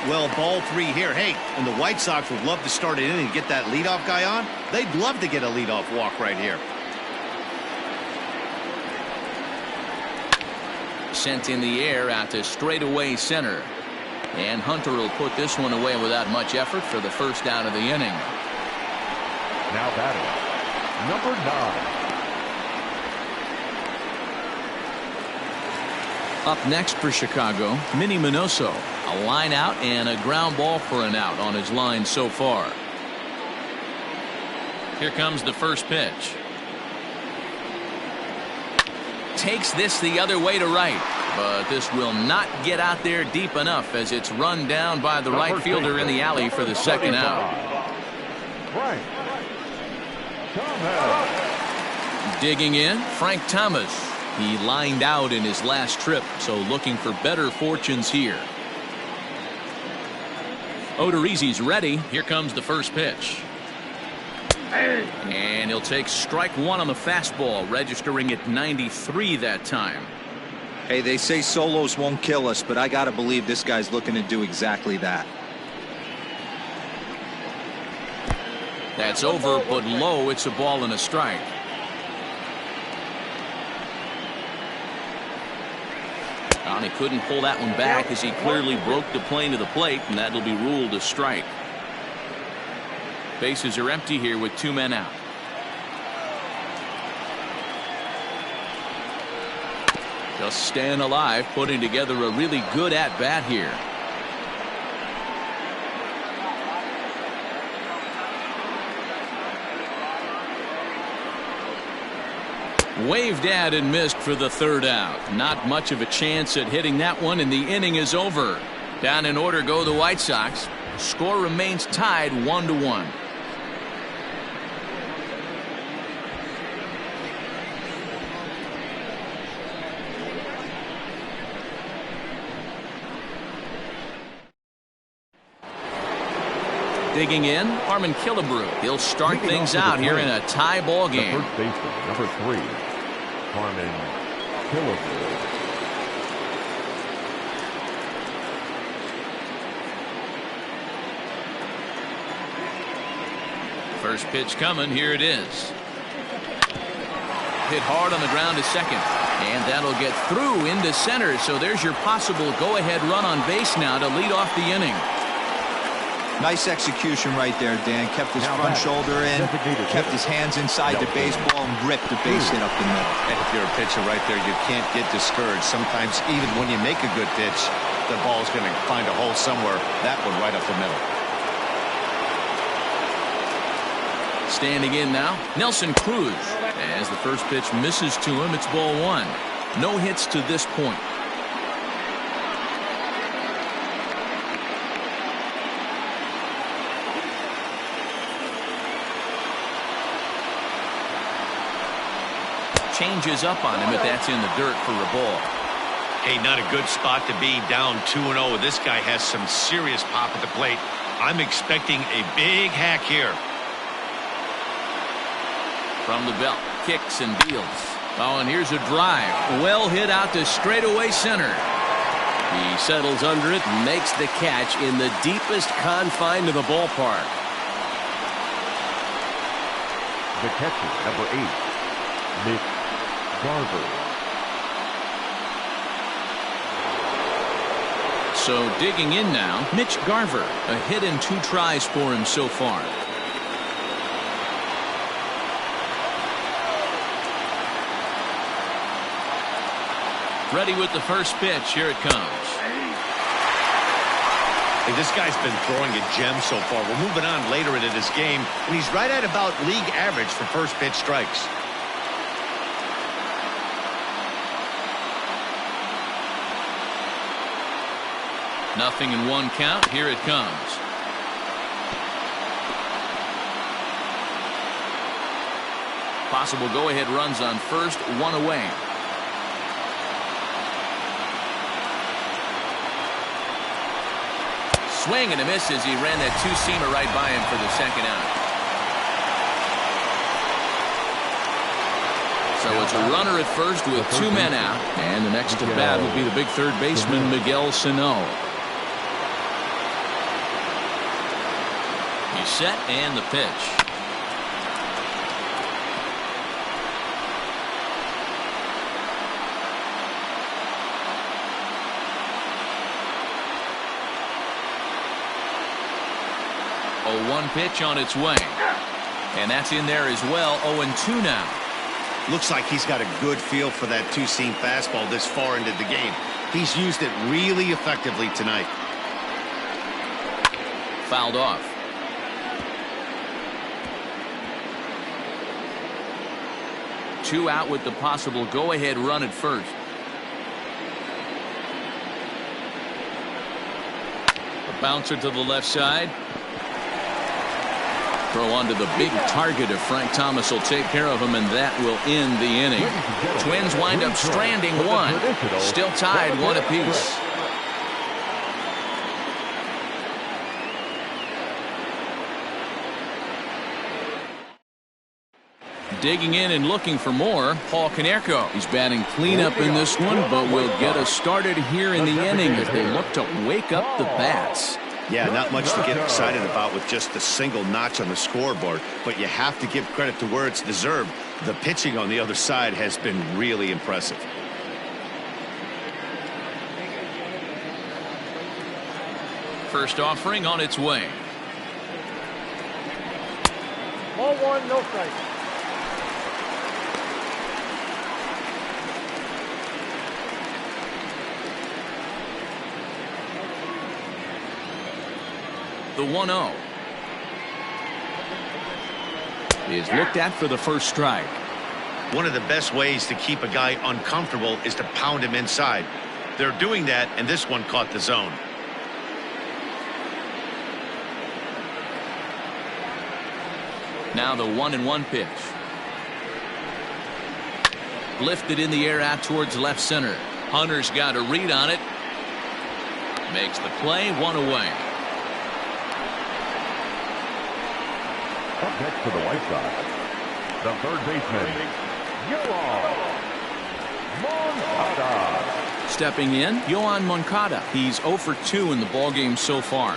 Well, ball 3 here. Hey, and the White Sox would love to start an inning and get that leadoff guy on. They'd love to get a leadoff walk right here. Sent in the air out to straightaway center. And Hunter will put this one away without much effort for the first out of the inning. Now batting, number 9. Up next for Chicago, Minnie Minoso. A line out and a ground ball for an out on his line so far. Here comes the first pitch. Takes this the other way to right, but this will not get out there deep enough as it's run down by the right fielder in the alley for the second out. Digging in, Frank Thomas. He lined out in his last trip, so looking for better fortunes here. Odorizzi's ready. Here comes the first pitch. And he'll take strike 1 on the fastball, registering at 93 that time. Hey, they say solos won't kill us, but I got to believe this guy's looking to do exactly that. That's over, but low. It's a ball and a strike. And he couldn't pull that one back as he clearly broke the plane to the plate, and that'll be ruled a strike. Bases are empty here with 2 men out. Just staying alive, putting together a really good at-bat here. Waved at and missed for the third out. Not much of a chance at hitting that one, and the inning is over. Down in order go the White Sox. Score remains tied 1-1. Digging in, Harmon Killebrew. He'll start things out here in a tie ball game. The first baseman, number 3, Harmon Killebrew. First pitch coming. Here it is. Hit hard on the ground to second. And that'll get through into center. So there's your possible go-ahead run on base now to lead off the inning. Nice execution right there, Dan. Kept his front shoulder in, kept his hands inside the baseball, and ripped the base hit up the middle. And if you're a pitcher right there, you can't get discouraged. Sometimes even when you make a good pitch, the ball's going to find a hole somewhere. That one right up the middle. Standing in now, Nelson Cruz. As the first pitch misses to him, it's ball 1. No hits to this point. Changes up on him, but that's in the dirt for a ball. Hey, not a good spot to be, down 2-0. This guy has some serious pop at the plate. I'm expecting a big hack here. From the belt, kicks and deals. Oh, and here's a drive. Well hit out to straightaway center. He settles under it and makes the catch in the deepest confine of the ballpark. The catcher, number 8, Mitch Garver. So digging in now, Mitch Garver. A hit and 2 tries for him so far. Ready with the first pitch. Here it comes. Hey, this guy's been throwing a gem so far. We're moving on later into this game, and he's right at about league average for first pitch strikes. Nothing in 1 count. Here it comes. Possible go-ahead runs on first, 1 away. Swing and a miss as he ran that 2-seamer right by him for the second out. So it's a runner at first with 2 men out, and the next at bat will be the big third baseman Miguel Sano. He's set and the pitch. A 1 pitch on its way. And that's in there as well. 0-2 now. Looks like he's got a good feel for that 2-seam fastball this far into the game. He's used it really effectively tonight. Fouled off. Two out with the possible go-ahead run at first. A bouncer to the left side. Throw onto the big target of Frank Thomas will take care of him, and that will end the inning. Twins wind up stranding 1. Still tied 1 apiece. Digging in and looking for more, Paul Konerko. He's batting cleanup in this one, but will get us started here in the inning as they look to wake up the bats. Yeah, not much to get excited about with just a single notch on the scoreboard, but you have to give credit to where it's deserved. The pitching on the other side has been really impressive. First offering on its way. Ball 1, no strike. the 1-0. Is looked at for the first strike. One of the best ways to keep a guy uncomfortable is to pound him inside. They're doing that, and this one caught the zone. Now the 1-1 pitch. Lifted in the air out towards left center. Hunter's got a read on it. Makes the play, 1 away. Up next for the White Sox, the third baseman, Yoan Moncada. Stepping in, Yoan Moncada. He's 0 for 2 in the ballgame so far.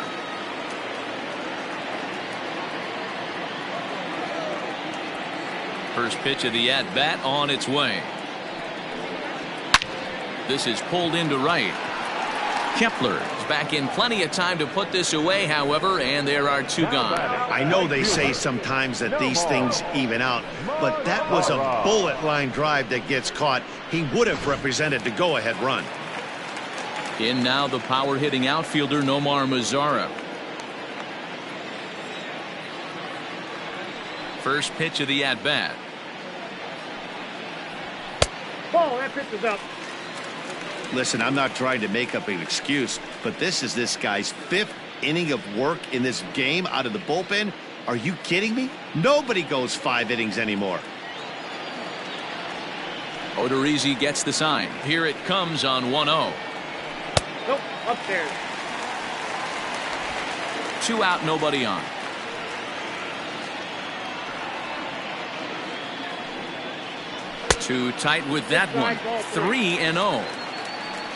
First pitch of the at-bat on its way. This is pulled into right. Kepler is back in plenty of time to put this away, however, and there are 2 gone. I know they say sometimes that these things even out, but that was a bullet line drive that gets caught. He would have represented the go-ahead run. In now the power-hitting outfielder Nomar Mazara. First pitch of the at-bat. Ball, that pitch is up. Listen, I'm not trying to make up an excuse, but this is this guy's 5th inning of work in this game out of the bullpen. Are you kidding me? Nobody goes 5 innings anymore. Odorizzi gets the sign. Here it comes on 1-0. Nope, upstairs. 2 out, nobody on. Too tight with that one. 3-0.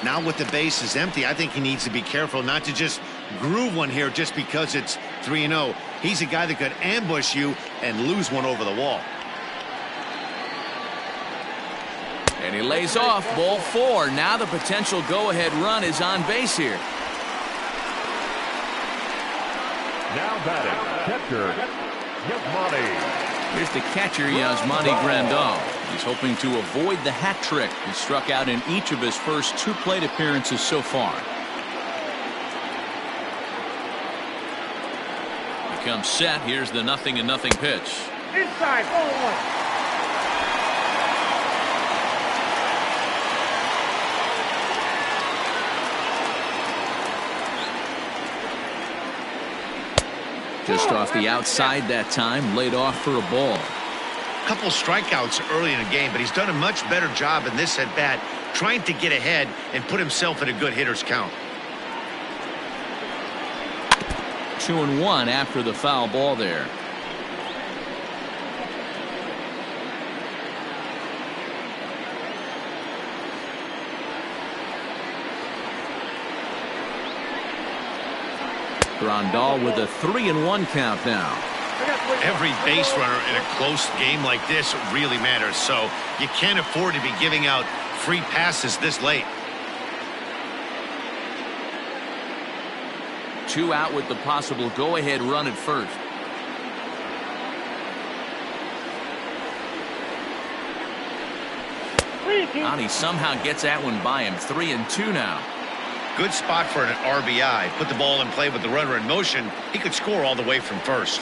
Now with the bases empty, I think he needs to be careful not to just groove one here just because it's 3-0. He's a guy that could ambush you and lose one over the wall. And he lays off, ball 4. Now the potential go-ahead run is on base here. Now batting, catcher, Yasmani. Here's the catcher, Yasmani Grandal. He's hoping to avoid the hat trick. He struck out in each of his first 2 plate appearances so far. He comes set. Here's the 0-0 pitch. Inside, ball 1. Just off the outside that time, laid off for a ball. Couple strikeouts early in the game, but he's done a much better job in this at bat trying to get ahead and put himself in a good hitter's count. 2-1 after the foul ball there. Grandal with a 3-1 count now. Every base runner in a close game like this really matters, so you can't afford to be giving out free passes this late. 2 out with the possible go-ahead run at first. He somehow gets that one by him. 3-2 now. Good spot for an RBI. Put the ball in play with the runner in motion. He could score all the way from first.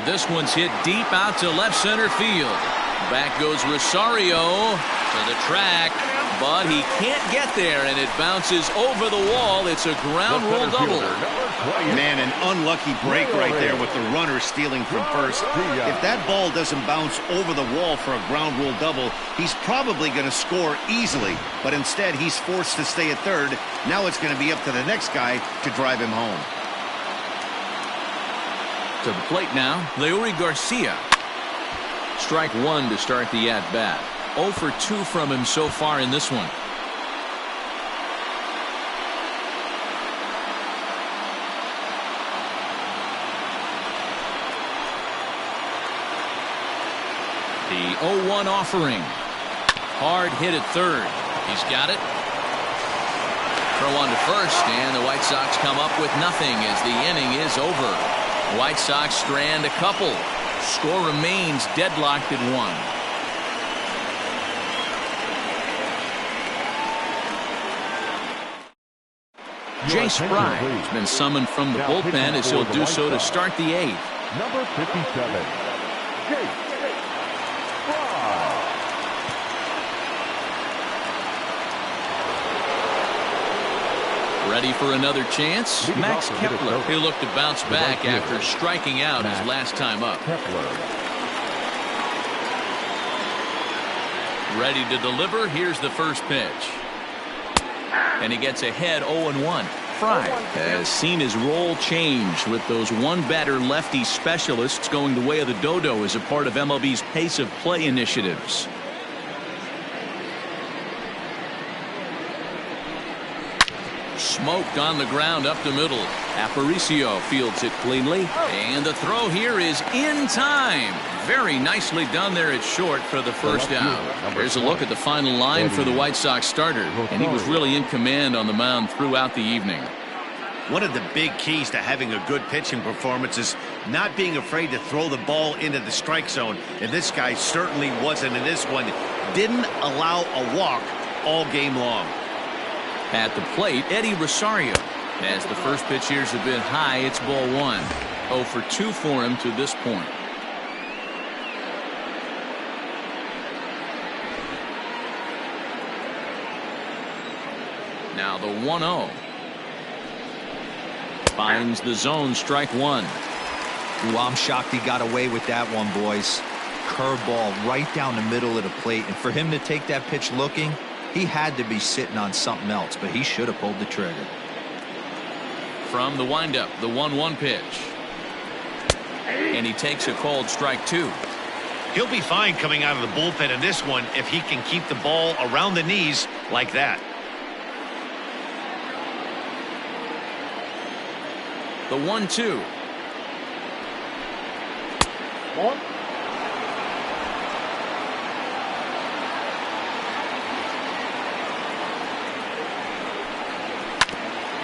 This one's hit deep out to left center field. Back goes Rosario to the track, but he can't get there, and it bounces over the wall. It's a ground rule double. Man, an unlucky break right there with the runner stealing from first. If that ball doesn't bounce over the wall for a ground rule double, he's probably going to score easily, but instead he's forced to stay at third. Now it's going to be up to the next guy to drive him home. To the plate now, Leury Garcia. Strike 1 to start the at-bat. 0 for 2 from him so far in this one. The 0-1 offering. Hard hit at third. He's got it. Throw on to first, and the White Sox come up with nothing as the inning is over. White Sox strand a couple. Score remains deadlocked at 1. Jace Fry has been summoned from the bullpen as he'll do so to start the 8th. Number 57, Jace Fry. Ready for another chance? Max Kepler. He'll look to bounce back after striking out his last time up. Ready to deliver. Here's the first pitch. And he gets ahead 0-1. Fry has seen his role change with those one-batter lefty specialists going the way of the dodo as a part of MLB's pace of play initiatives. Smoked on the ground up the middle. Aparicio fields it cleanly. And the throw here is in time. Very nicely done there at short for the first down. Here's a look at the final line for the White Sox starter. And he was really in command on the mound throughout the evening. One of the big keys to having a good pitching performance is not being afraid to throw the ball into the strike zone. And this guy certainly wasn't in this one. Didn't allow a walk all game long. At the plate, Eddie Rosario. As the first pitch years have been high, it's ball 1. 0 for 2 for him to this point. Now the 1-0. Finds the zone, strike 1. Ooh, I'm shocked he got away with that one, boys. Curveball right down the middle of the plate. And for him to take that pitch looking, he had to be sitting on something else, but he should have pulled the trigger. From the windup, the 1-1 pitch. And he takes a called strike 2. He'll be fine coming out of the bullpen in this one if he can keep the ball around the knees like that. The 1-2.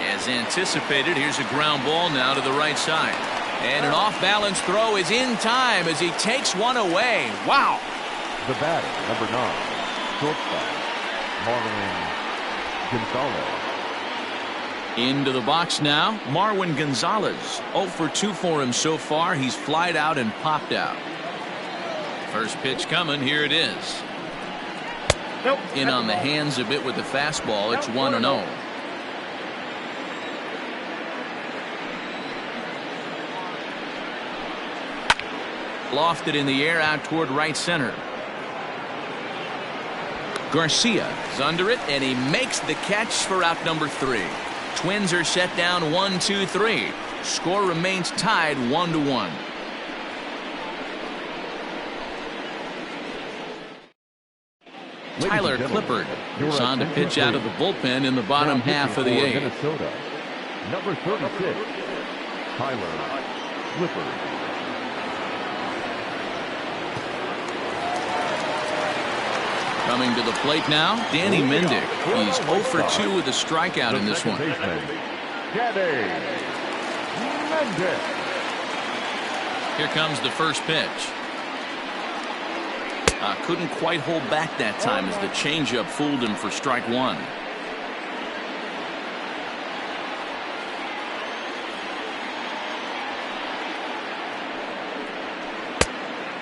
As anticipated, here's a ground ball now to the right side. And an off-balance throw is in time as he takes one away. Wow. The batter, number 9, shortstop, Marwin Gonzalez. Into the box now, Marwin Gonzalez. 0 for 2 for him so far. He's flied out and popped out. First pitch coming. Here it is. In on the hands a bit with the fastball. It's 1-0. Lofted in the air out toward right center. Garcia is under it, and he makes the catch for out number 3. Twins are set down 1-2-3. Score remains tied 1-1. Tyler Clippard is on to pitch out of the bullpen in the bottom half of the 8th. Minnesota, number 36, Tyler Clippard. Coming to the plate now, Danny Mendick. He's 0 for 2 with a strikeout in this one. Here comes the first pitch. Couldn't quite hold back that time as the changeup fooled him for strike 1.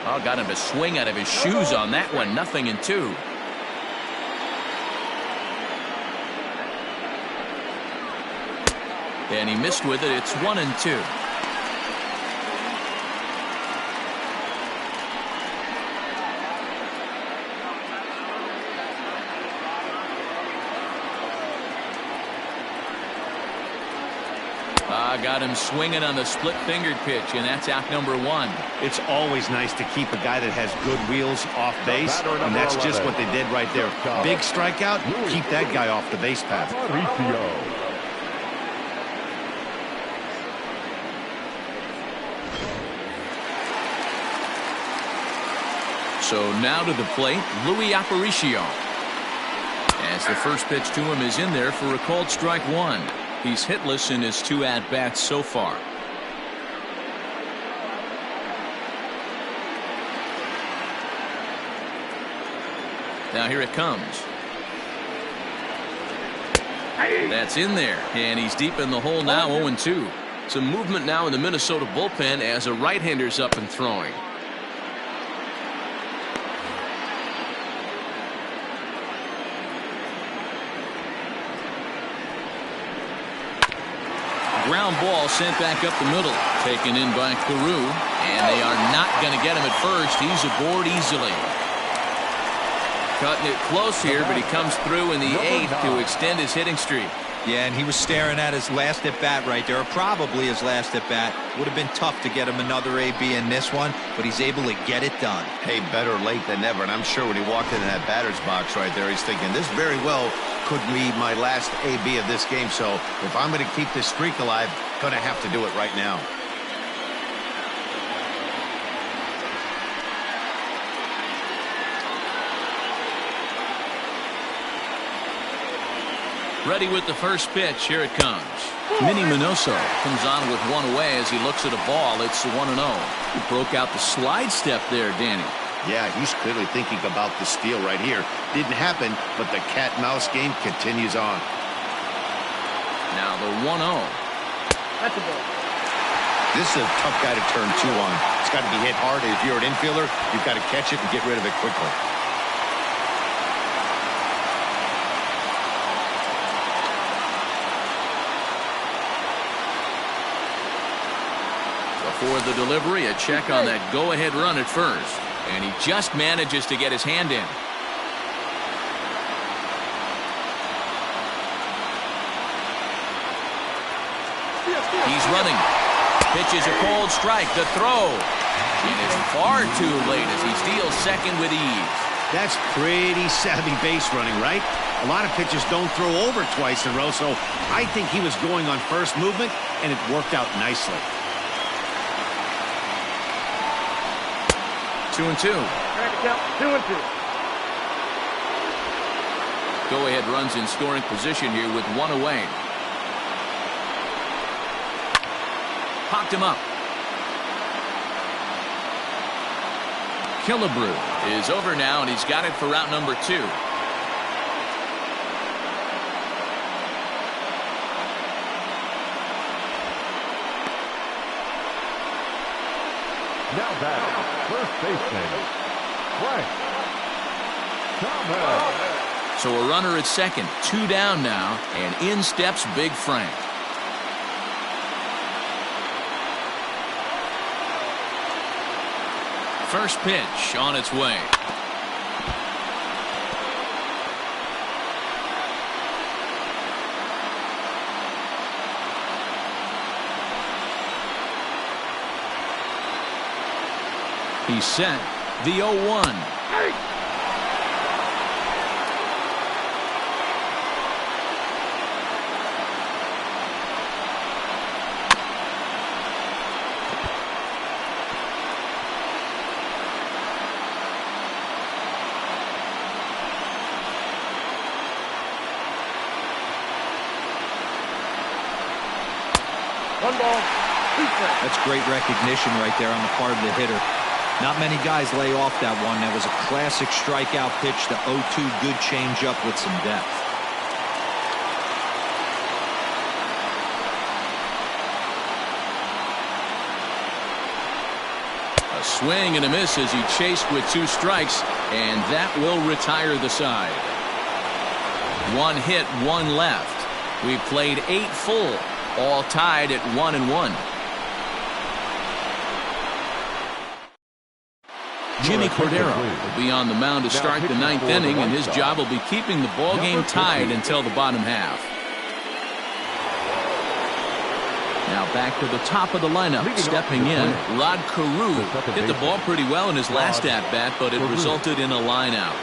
Oh, got him to swing out of his shoes on that one. 0-2. And he missed with it. It's 1-2. Got him swinging on the split-fingered pitch, and that's out number 1. It's always nice to keep a guy that has good wheels off base, and that's just what they did right there. Big strikeout, keep that guy off the base path. So now to the plate, Luis Aparicio. As the first pitch to him is in there for a called strike 1. He's hitless in his 2 at-bats so far. Now here it comes. That's in there, and he's deep in the hole now, 0-2. Some movement now in the Minnesota bullpen as a right-hander's up and throwing. Ground ball sent back up the middle, taken in by Carew, and they are not going to get him at first. He's aboard easily. Cutting it close here, but he comes through in the 8th to extend his hitting streak. Yeah, and he was staring at his last at-bat right there, or probably his last at-bat. Would have been tough to get him another AB in this one, but he's able to get it done. Hey, better late than never, and I'm sure when he walked into that batter's box right there, he's thinking, this very well could be my last AB of this game, so if I'm going to keep this streak alive, going to have to do it right now. Ready with the first pitch. Here it comes. Minnie Minoso comes on with one away as he looks at a ball. It's 1-0. He broke out the slide step there, Danny. Yeah, he's clearly thinking about the steal right here. Didn't happen, but the cat-mouse game continues on. Now the 1-0. That's a ball. This is a tough guy to turn two on. It's got to be hit hard. If you're an infielder, you've got to catch it and get rid of it quickly. Before the delivery, a check on that go-ahead run at first. And he just manages to get his hand in. He's running. Pitches a cold strike. The throw. And it's far too late as he steals second with ease. That's pretty savvy base running, right? A lot of pitchers don't throw over twice in a row, so I think he was going on first movement, and it worked out nicely. 2-2. Count 2-2. Go-ahead runs in scoring position here with one away. Popped him up. Killebrew is over now, and he's got it for route number 2. Now batting, first baseman, Frank Thomas. So a runner at second, 2 down now, and in steps Big Frank. First pitch on its way. He's set. The 0-1. One ball, 2 strikes. That's great recognition right there on the part of the hitter. Not many guys lay off that one. That was a classic strikeout pitch. The 0-2 good changeup with some depth. A swing and a miss as he chased with 2 strikes, and that will retire the side. 1 hit, 1 left. We've played 8 full, all tied at 1-1. Jimmy Cordero will be on the mound to start the 9th inning, and his job will be keeping the ball game tied until the bottom half. Now back to the top of the lineup, stepping in, Rod Carew hit the ball pretty well in his last at-bat, but it resulted in a line-out.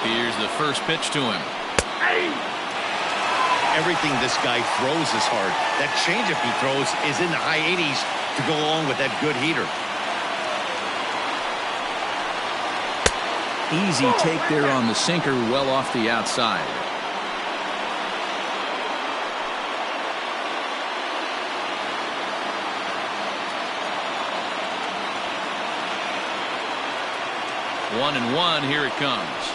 Here's the first pitch to him. Everything this guy throws is hard. That changeup he throws is in the high 80s to go along with that good heater. Easy take there on the sinker, well off the outside. One and one, here it comes.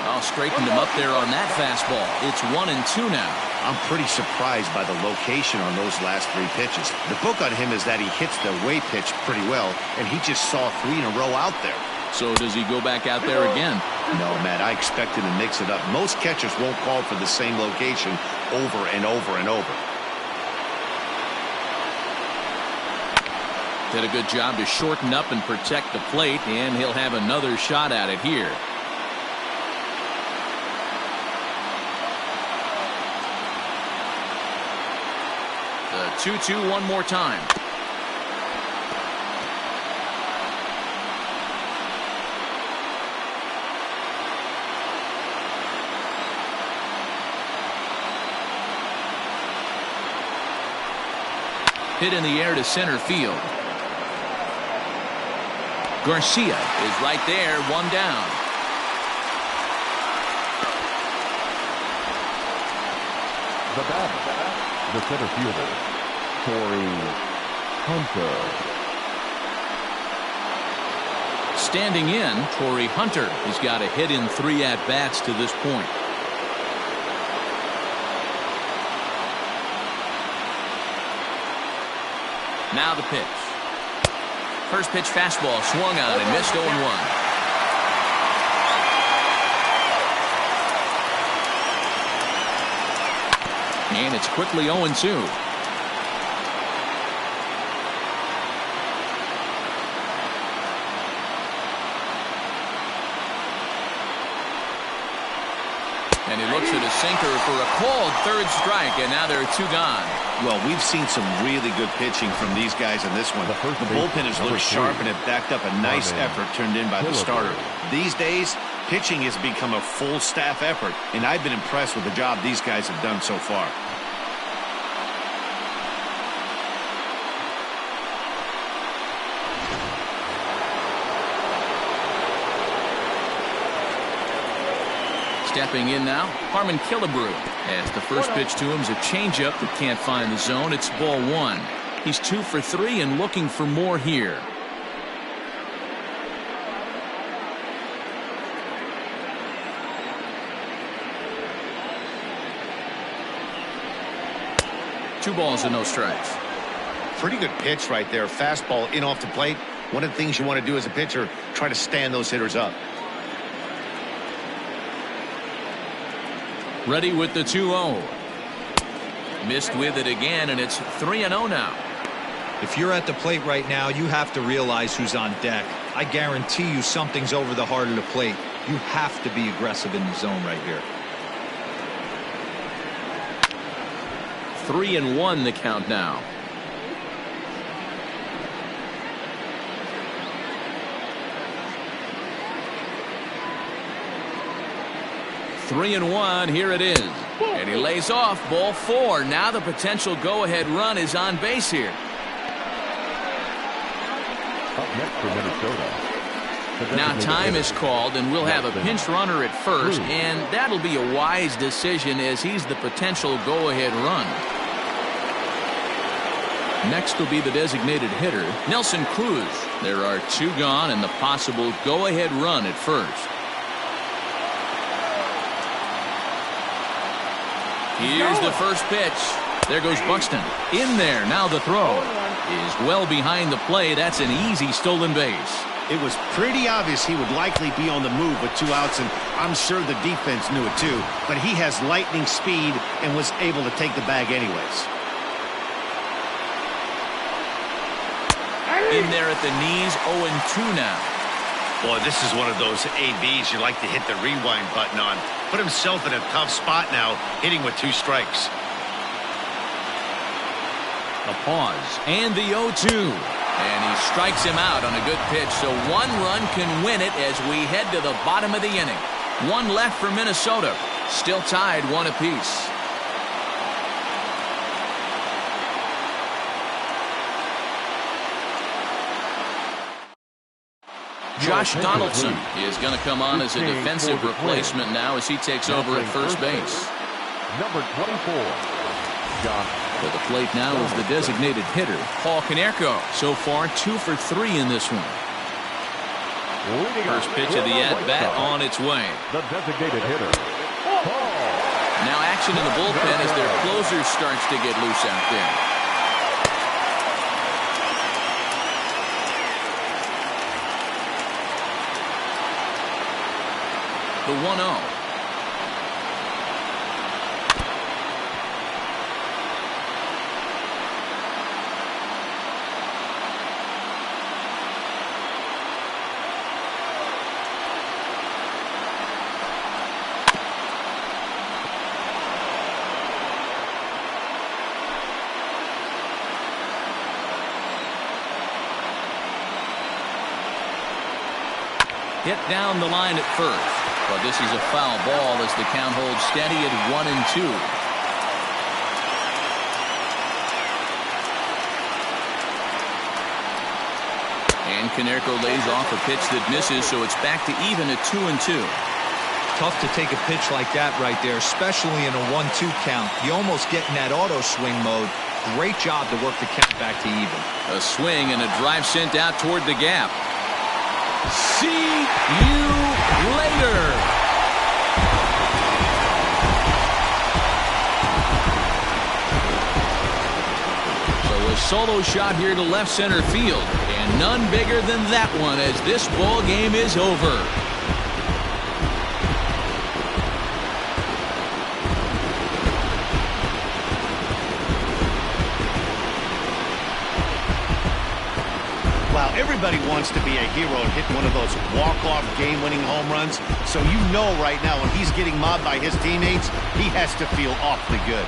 I'll straighten him up there on that fastball. It's 1-2 now. I'm pretty surprised by the location on those last 3 pitches. The book on him is that he hits the away pitch pretty well, and he just saw 3 in a row out there. So does he go back out there again? No, Matt, I expect him to mix it up. Most catchers won't call for the same location over and over and over. Did a good job to shorten up and protect the plate, and he'll have another shot at it here. The 2-2 one more time. Hit in the air to center field. Garcia is right there, 1 down. The batter, the center fielder, Torrey Hunter. Standing in, Torrey Hunter has got a hit in 3 at-bats to this point. Now the pitch. First pitch fastball swung on and missed 0-1. And it's quickly 0-2. And he looks at a sinker for a called 3rd strike, and now there are 2 gone. Well, we've seen some really good pitching from these guys in this one. The bullpen has looked sharp and it backed up a nice effort turned in by the starter. These days, pitching has become a full staff effort, and I've been impressed with the job these guys have done so far. Stepping in now, Harmon Killebrew. As the first pitch to him is a changeup that can't find the zone. It's ball 1. He's 2 for 3 and looking for more here. Two balls and no strikes. Pretty good pitch right there. Fastball in off the plate. One of the things you want to do as a pitcher, try to stand those hitters up. Ready with the 2-0. Missed with it again, and it's 3-0 now. If you're at the plate right now, you have to realize who's on deck. I guarantee you something's over the heart of the plate. You have to be aggressive in the zone right here. 3-1 the count now. Three and 1, here it is. And he lays off, ball 4. Now the potential go-ahead run is on base here. Up next for Minnesota. Now time is called, and we'll have a pinch runner at first, and that'll be a wise decision as he's the potential go-ahead run. Next will be the designated hitter, Nelson Cruz. There are 2 gone and the possible go-ahead run at first. Here's the first pitch. There goes Buxton. In there. Now the throw is well behind the play. That's an easy stolen base. It was pretty obvious he would likely be on the move with 2 outs, and I'm sure the defense knew it too. But he has lightning speed and was able to take the bag anyways. In there at the knees, 0-2 now. Boy, this is one of those ABs you like to hit the rewind button on. Put himself in a tough spot now, hitting with 2 strikes. A pause, and the 0-2. And he strikes him out on a good pitch, so 1 run can win it as we head to the bottom of the inning. 1 left for Minnesota. Still tied 1 apiece. Josh Donaldson is going to come on as a defensive replacement now as he takes over at first base. Number 24, Josh. To the plate now is the designated hitter, Paul Konerko. So far, 2 for 3 in this one. First pitch of the at-bat on its way. The designated hitter. Now action in the bullpen as their closer starts to get loose out there. The 1-0. Hit down the line at first, but this is a foul ball as the count holds steady at 1-2. And Konerko lays off a pitch that misses, so it's back to even at 2-2. Tough to take a pitch like that right there, especially in a 1-2 count. You almost get in that auto swing mode. Great job to work the count back to even. A swing and a drive sent out toward the gap. See you later. So a solo shot here to left center field, and none bigger than that one as this ball game is over. Everybody wants to be a hero and hit one of those walk-off game-winning home runs. So you know right now when he's getting mobbed by his teammates, he has to feel awfully good.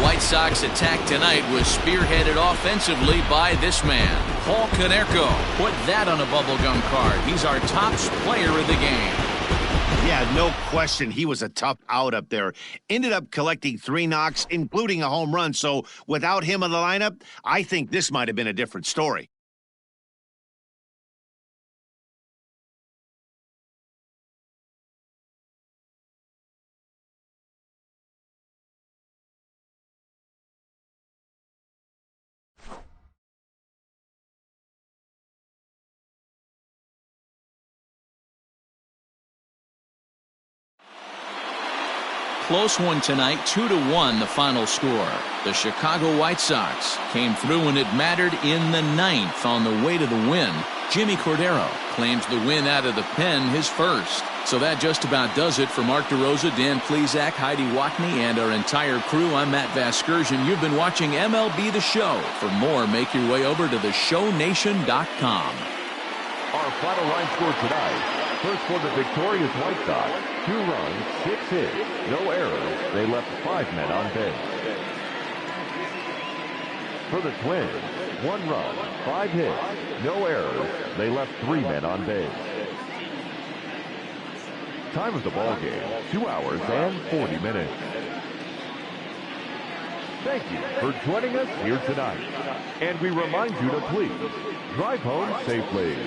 White Sox attack tonight was spearheaded offensively by this man, Paul Konerko. Put that on a bubblegum card. He's our top player of the game. Yeah, no question. He was a tough out up there. Ended up collecting 3 knocks, including a home run. So without him in the lineup, I think this might have been a different story. Close one tonight, 2-1 the final score. The Chicago White Sox came through when it mattered in the 9th on the way to the win. Jimmy Cordero claims the win out of the pen, his first. So that just about does it for Mark DeRosa, Dan Plesac, Heidi Watney, and our entire crew. I'm Matt Vasgersian. You've been watching MLB The Show. For more, make your way over to theshownation.com. Our final line score tonight. First for the victorious White Sox, 2 runs, 6 hits, no errors. They left 5 men on base. For the Twins, 1 run, 5 hits, no errors. They left 3 men on base. Time of the ball game, 2 hours and 40 minutes. Thank you for joining us here tonight. And we remind you to please drive home safely.